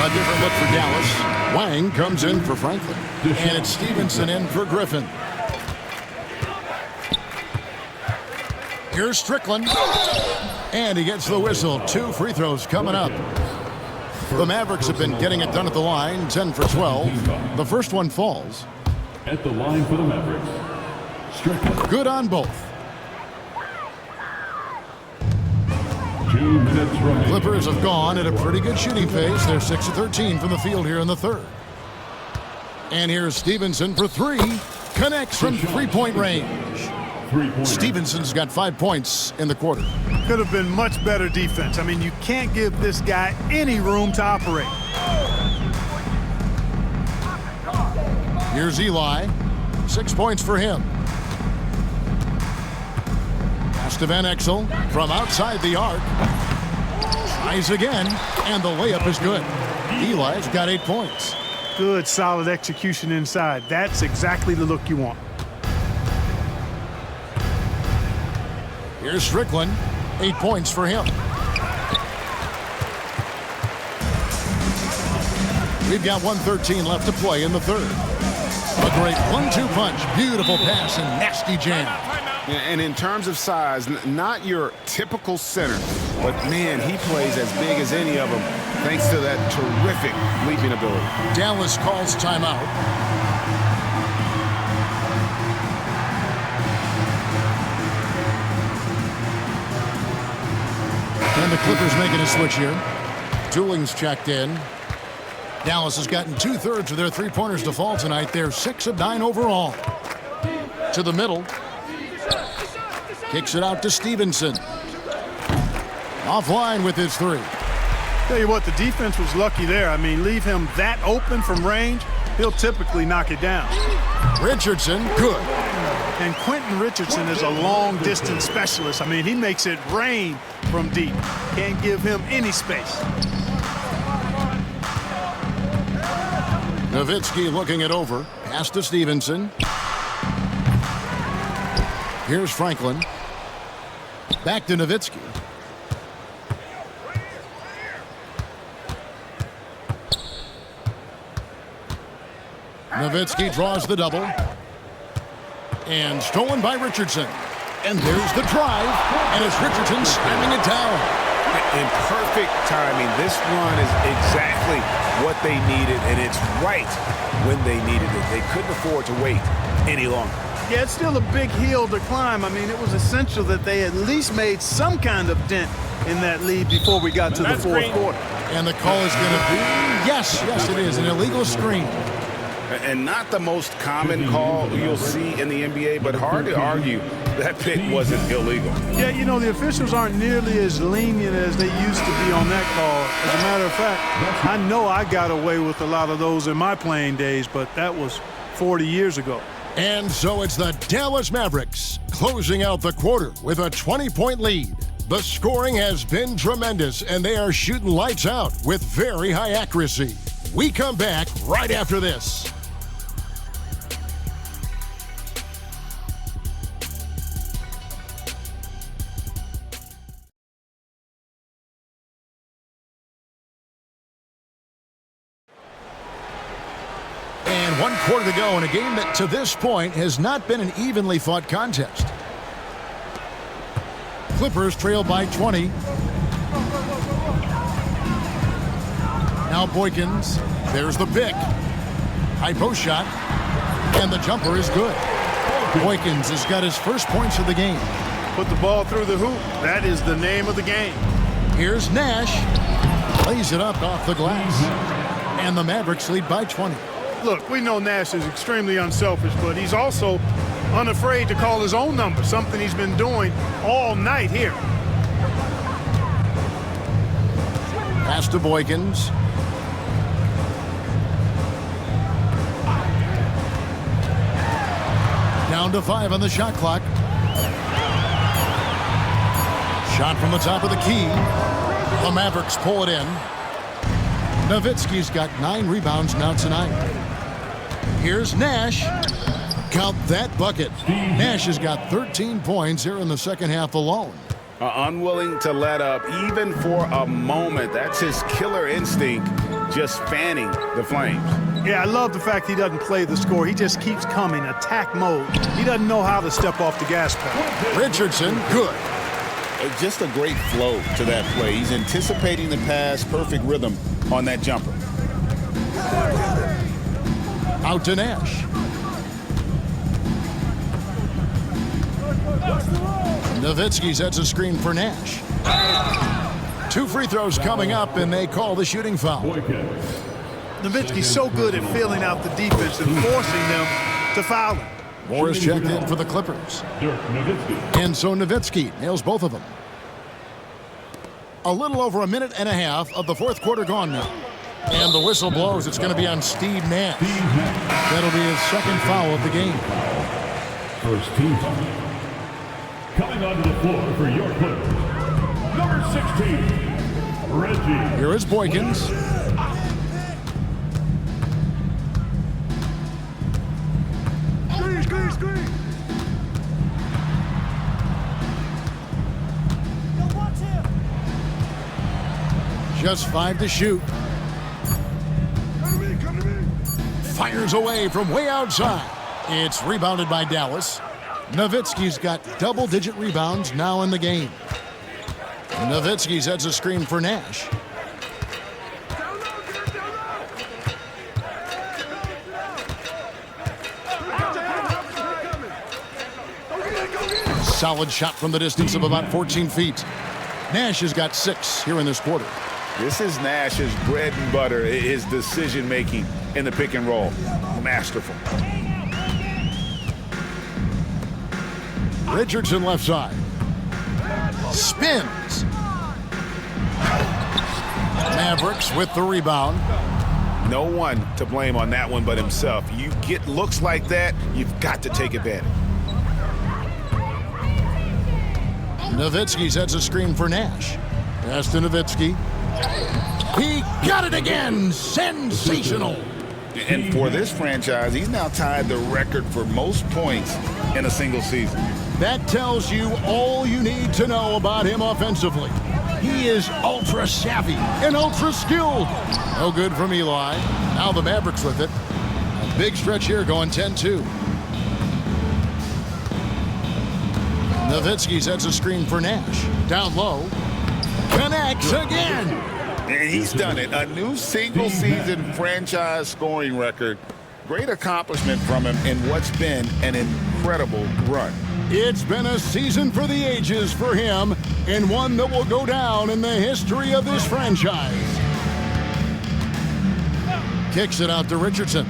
A different look for Dallas. Wang comes in for Franklin. And it's Stevenson in for Griffin. Here's Strickland. And he gets the whistle. 2 free throws coming up. The Mavericks have been getting it done at the line, 10 for 12. The first one falls. At the line for the Mavericks, Strickland. Good on both. 2 minutes remaining. Clippers have gone at a pretty good shooting pace. They're 6 of 13 from the field here in the third. And here's Stevenson for 3. Connects from three-point range. Stevenson's got 5 points in the quarter. Could have been much better defense. I mean, you can't give this guy any room to operate. Here's Eli. 6 points for him. Pass to Van Exel from outside the arc. Tries again, and the layup is good. Eli's got 8 points. Good, solid execution inside. That's exactly the look you want. Here's Strickland. 8 points for him. We've got 1:13 left to play in the third. A great 1-2 punch. Beautiful pass and nasty jam. And in terms of size, not your typical center, but man, he plays as big as any of them thanks to that terrific leaping ability. Dallas calls timeout. And the Clippers making a switch here. Tooling's checked in. Dallas has gotten 2/3 of their three-pointers to fall tonight. They're 6 of 9 overall. To the middle. Kicks it out to Stevenson. Offline with his three. Tell you what, the defense was lucky there. I mean, leave him that open from range, he'll typically knock it down. Richardson, good. And Quentin Richardson is a long-distance specialist. I mean, he makes it rain from deep. Can't give him any space. Nowitzki looking it over. Pass to Stevenson. Here's Franklin. Back to Nowitzki. Nowitzki draws the double. And stolen by Richardson. And there's the drive. And it's Richardson slamming it down. In perfect timing. This run is exactly what they needed, and it's right when they needed it. They couldn't afford to wait any longer. Yeah, it's still a big hill to climb. I mean, it was essential that they at least made some kind of dent in that lead before we got to the fourth quarter. And the call is going to be, yes, it is, an illegal screen. And not the most common call you'll see in the NBA, but hard to argue that pick wasn't illegal. Yeah, you know, the officials aren't nearly as lenient as they used to be on that call. As a matter of fact, I know I got away with a lot of those in my playing days, but that was 40 years ago. And so it's the Dallas Mavericks closing out the quarter with a 20-point lead. The scoring has been tremendous, and they are shooting lights out with very high accuracy. We come back right after this. And 1 quarter to go in a game that to this point has not been an evenly fought contest. Clippers trail by 20. Now Boykins. There's the pick. High post shot. And the jumper is good. Boykins has got his first points of the game. Put the ball through the hoop. That is the name of the game. Here's Nash. Lays it up off the glass. And the Mavericks lead by 20. Look, we know Nash is extremely unselfish, but he's also unafraid to call his own number, something he's been doing all night here. Pass to Boykins. Down to 5 on the shot clock. Shot from the top of the key. The Mavericks pull it in. Nowitzki's got 9 rebounds now tonight. Here's Nash. Count that bucket. Nash has got 13 points here in the second half alone. Unwilling to let up even for a moment. That's his killer instinct, just fanning the flames. Yeah, I love the fact he doesn't play the score. He just keeps coming, attack mode. He doesn't know how to step off the gas pedal. Richardson, good. Just a great flow to that play. He's anticipating the pass, perfect rhythm on that jumper. Out to Nash. Nowitzki sets a screen for Nash. 2 free throws coming up, and they call the shooting foul. Nowitzki's so good at filling out the defense and forcing them to foul him. Morris checked in for the Clippers. And so Nowitzki nails both of them. A little over a minute and a half of the fourth quarter gone now. And the whistle blows. It's going to be on Steve Nash. That'll be his second foul of the game. First team foul. Coming onto the floor for your Clippers, number 16, Reggie. Here is Boykins. Just 5 to shoot. Fires away from way outside. It's rebounded by Dallas. Nowitzki's got double-digit rebounds now in the game. Nowitzki sets a screen for Nash. Solid shot from the distance of about 14 feet. Nash has got 6 here in this quarter. This is Nash's bread and butter, his decision-making in the pick and roll. Masterful. Richardson left side. Spins. Mavericks with the rebound. No one to blame on that one but himself. You get looks like that, you've got to take advantage. Nowitzki sets a screen for Nash. Pass to Nowitzki. He got it again. Sensational. And for this franchise, he's now tied the record for most points in a single season. That tells you all you need to know about him offensively. He is ultra savvy and ultra skilled. No good from Eli. Now the Mavericks with it. A big stretch here going 10-2. Nowitzki sets a screen for Nash. Down low. Connects again. And he's done it. A new single-season franchise scoring record. Great accomplishment from him in what's been an incredible run. It's been a season for the ages for him, and one that will go down in the history of this franchise. Kicks it out to Richardson.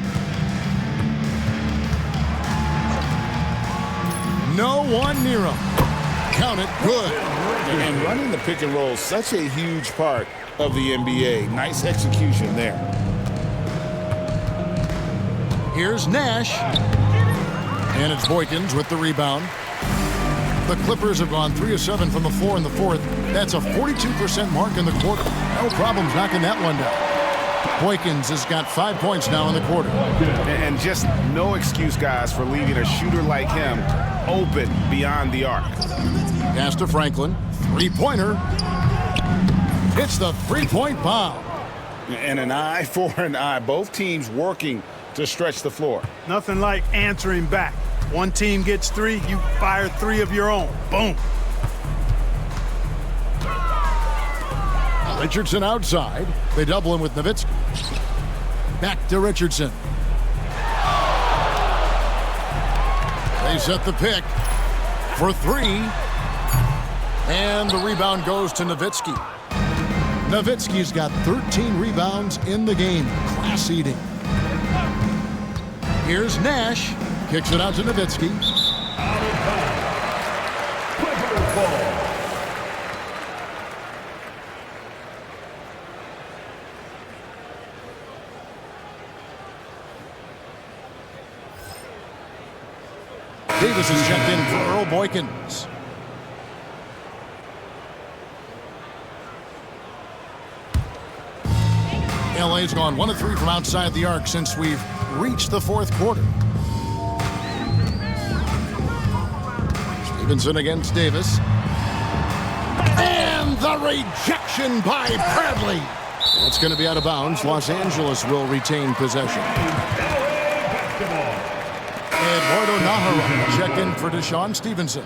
No one near him. Count it, good. And running the pick and roll is such a huge part of the NBA. Nice execution there. Here's Nash. And it's Boykins with the rebound. The Clippers have gone 3 of 7 from the floor in the fourth. That's a 42% mark in the quarter. No problems knocking that one down. Boykins has got 5 points now in the quarter. And just no excuse, guys, for leaving a shooter like him open beyond the arc. Pass to Franklin. Three-pointer. It's the three-point bomb. And an eye for an eye. Both teams working to stretch the floor. Nothing like answering back. One team gets 3, you fire 3 of your own. Boom. Richardson outside. They double him with Nowitzki. Back to Richardson. They set the pick for 3. And the rebound goes to Nowitzki. Nowitzki's got 13 rebounds in the game. Class eating. Here's Nash. Kicks it out to Nowitzki. Clippers ball. Davis is checked in for Earl Boykins. LA's gone 1 of 3 from outside the arc since we've reached the fourth quarter. Stevenson against Davis. And the rejection by Bradley. That's going to be out of bounds. Los Angeles will retain possession. Eduardo Nahara checked in for Deshaun Stevenson.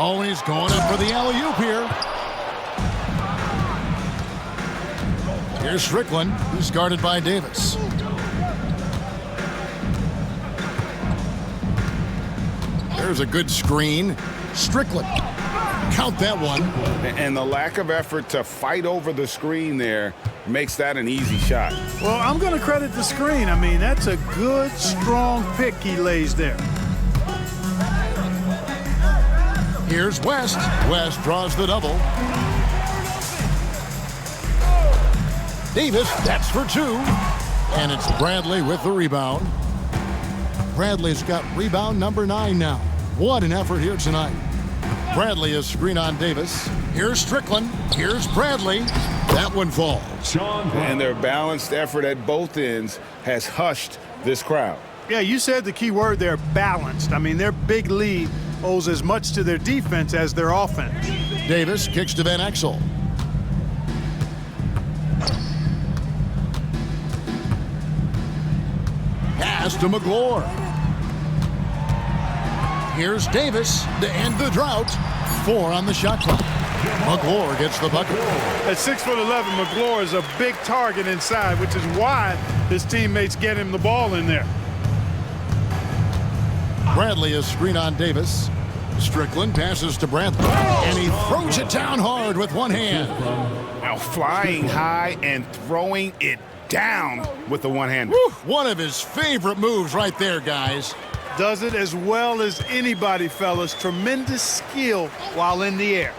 Oh, he's going up for the alley-oop here. Here's Strickland, who's guarded by Davis. There's a good screen. Strickland. Count that one. And the lack of effort to fight over the screen there makes that an easy shot. Well, I'm going to credit the screen. I mean, that's a good, strong pick he lays there. Here's West. West draws the double. Davis, that's for 2. And it's Bradley with the rebound. Bradley's got rebound number 9 now. What an effort here tonight. Bradley is screen on Davis. Here's Strickland. Here's Bradley. That one falls. And their balanced effort at both ends has hushed this crowd. Yeah, you said the key word there, balanced. I mean, their big lead owes as much to their defense as their offense. Davis kicks to Van Exel. Pass to McGlure. Here's Davis to end the drought. 4 on the shot clock. McGlure gets the bucket. At 6'11", McGlure is a big target inside, which is why his teammates get him the ball in there. Bradley is screen on Davis. Strickland passes to Bradley, and he throws it down hard with one hand. Now flying high and throwing it down with the one hand. One of his favorite moves right there, guys. Does it as well as anybody, fellas. Tremendous skill while in the air.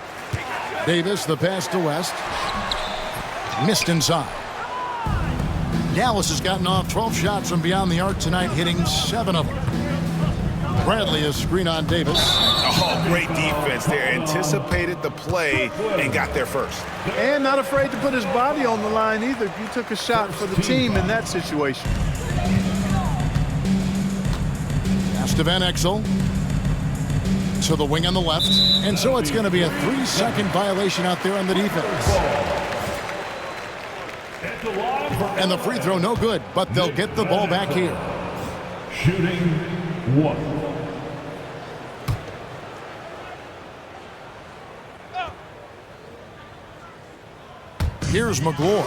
Davis, the pass to West. Missed inside. Dallas has gotten off 12 shots from beyond the arc tonight, hitting 7 of them. Bradley is screen on Davis. Oh, great defense there. Anticipated the play and got there first. And not afraid to put his body on the line either. He took a shot for the team in that situation. Pass to Van Exel. To the wing on the left. And so it's going to be a 3-second violation out there on the defense. And the free throw no good, but they'll get the ball back here. Shooting 1. Here's McGlure.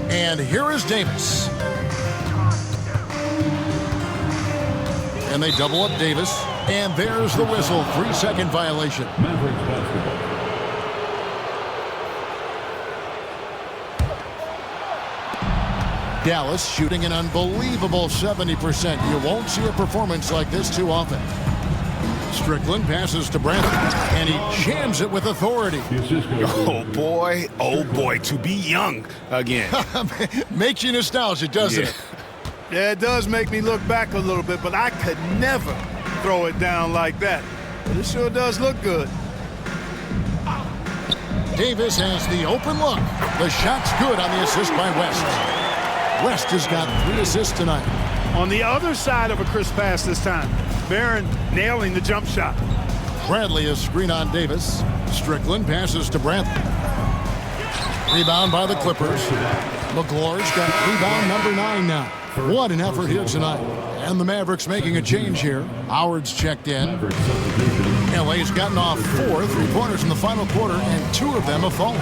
And here is Davis. And they double up Davis. And there's the whistle. 3-second violation. Mavericks basketball. Dallas shooting an unbelievable 70%. You won't see a performance like this too often. Strickland passes to Bradley, and he jams it with authority. Oh boy, to be young again. Makes you nostalgic, doesn't it? Yeah, it does make me look back a little bit, but I could never throw it down like that. But it sure does look good. Davis has the open look. The shot's good on the assist by West. West has got 3 assists tonight. On the other side of a crisp pass this time. Barron nailing the jump shot. Bradley is screen on Davis. Strickland passes to Bradley. Rebound by the Clippers. McGlure's got rebound number 9 now. What an effort here tonight. And the Mavericks making a change here. Howard's checked in. LA's gotten off 4 3-pointers in the final quarter, and 2 of them have fallen.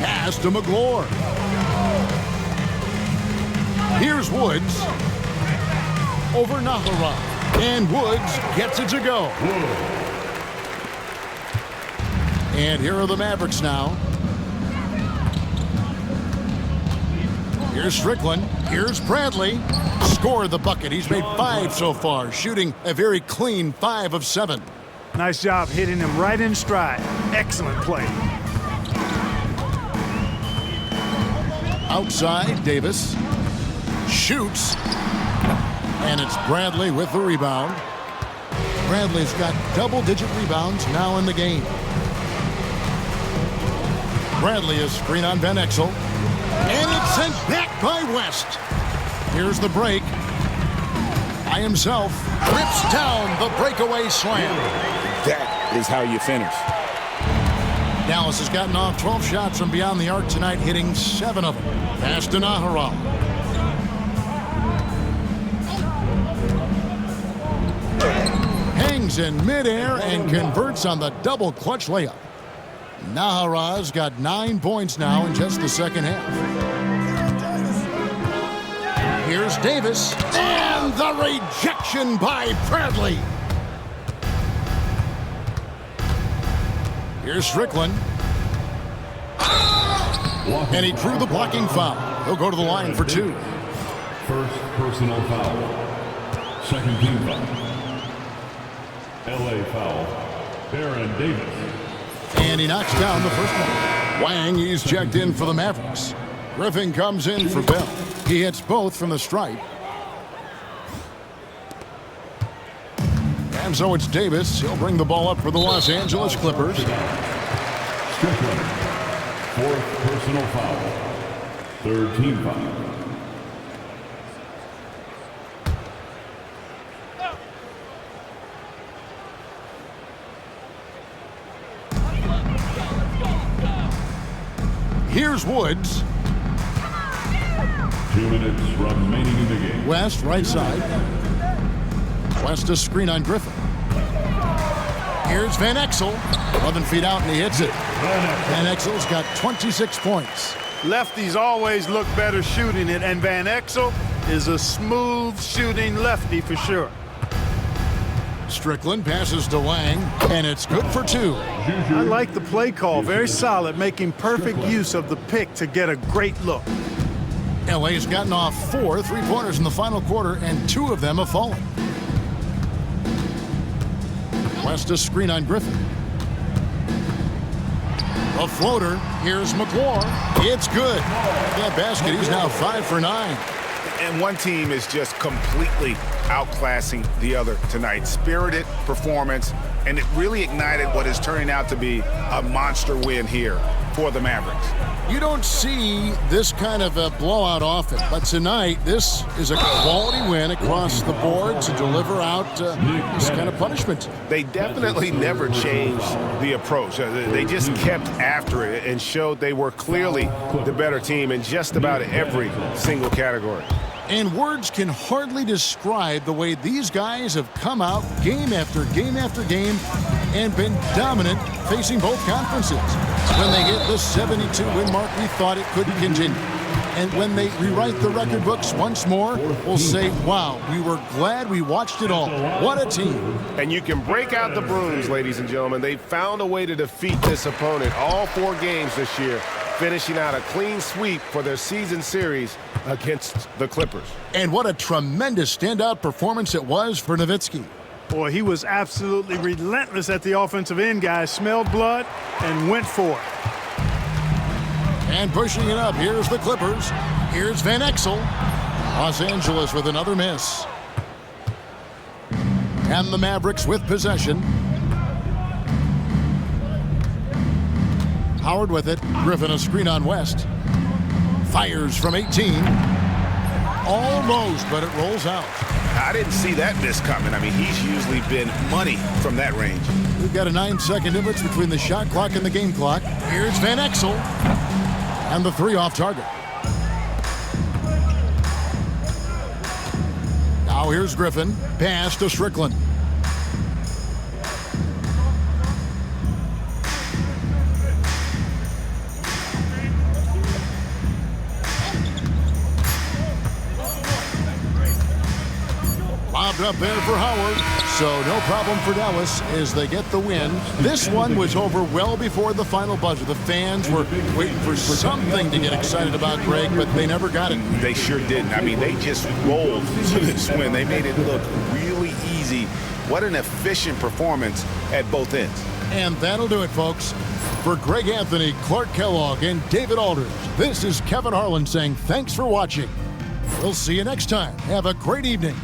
Pass to McGlure. Here's Woods. Over Nahara. And Woods gets it to go. And here are the Mavericks now. Here's Strickland. Here's Bradley. Scored the bucket. He's made 5 so far, shooting a very clean 5 of 7. Nice job hitting him right in stride. Excellent play. Outside, Davis shoots. And it's Bradley with the rebound. Bradley's got double-digit rebounds now in the game. Bradley is screen on Van Exel. And it's sent back by West. Here's the break. By himself, rips down the breakaway slam. That is how you finish. Dallas has gotten off 12 shots from beyond the arc tonight, hitting 7 of them. Pass to Nahara. Hangs in midair and converts on the double clutch layup. Nahara's got 9 points now in just the second half. Here's Davis, and the rejection by Bradley. Here's Strickland. And he drew the blocking foul. He'll go to the line for 2. First personal foul. Second team foul. LA foul. Baron Davis. And he knocks down the first one. Wang, he's checked in for the Mavericks. Griffin comes in for Bell. He hits both from the stripe. And so it's Davis. He'll bring the ball up for the Los Angeles Clippers. Strickland. Fourth personal foul. Third team foul. Here's Woods. 2 minutes remaining in the game. West, right side. West a screen on Griffin. Here's Van Exel. 11 feet out and he hits it. Van Exel's got 26 points. Lefties always look better shooting it, and Van Exel is a smooth shooting lefty for sure. Strickland passes to Lang, and it's good for 2. I like the play call. Very solid, making perfect use of the pick to get a great look. LA's gotten off 4 3-pointers in the final quarter, and 2 of them have fallen. West a screen on Griffin. A floater. Here's McClure. It's good. That basket, he's now 5 for 9. And one team is just completely outclassing the other tonight. Spirited performance, and it really ignited what is turning out to be a monster win here for the Mavericks. You don't see this kind of a blowout often, but tonight this is a quality win across the board to deliver out this kind of punishment. They definitely never changed the approach. They just kept after it and showed they were clearly the better team in just about every single category. And words can hardly describe the way these guys have come out game after game after game and been dominant facing both conferences. When they hit the 72-win mark, we thought it couldn't continue. And when they rewrite the record books once more, we'll say, wow, we were glad we watched it all. What a team. And you can break out the brooms, ladies and gentlemen. They found a way to defeat this opponent all 4 games this year, finishing out a clean sweep for their season series against the Clippers. And what a tremendous standout performance it was for Nowitzki. Boy, he was absolutely relentless at the offensive end, guys. Smelled blood and went for it. And pushing it up, here's the Clippers. Here's Van Exel. Los Angeles with another miss. And the Mavericks with possession. Howard with it. Griffin a screen on West. Fires from 18. Almost, but it rolls out. I didn't see that miss coming. I mean, he's usually been money from that range. We've got a 9-second difference between the shot clock and the game clock. Here's Van Exel. And the 3 off target. Now here's Griffin. Pass to Strickland. Lobbed up there for Howard. So no problem for Dallas as they get the win. This one was over well before the final buzzer. The fans were waiting for something to get excited about, Greg, but they never got it. They sure didn't. I mean, they just rolled to this win. They made it look really easy. What an efficient performance at both ends. And that'll do it, folks. For Greg Anthony, Clark Kellogg, and David Aldridge, this is Kevin Harlan saying thanks for watching. We'll see you next time. Have a great evening.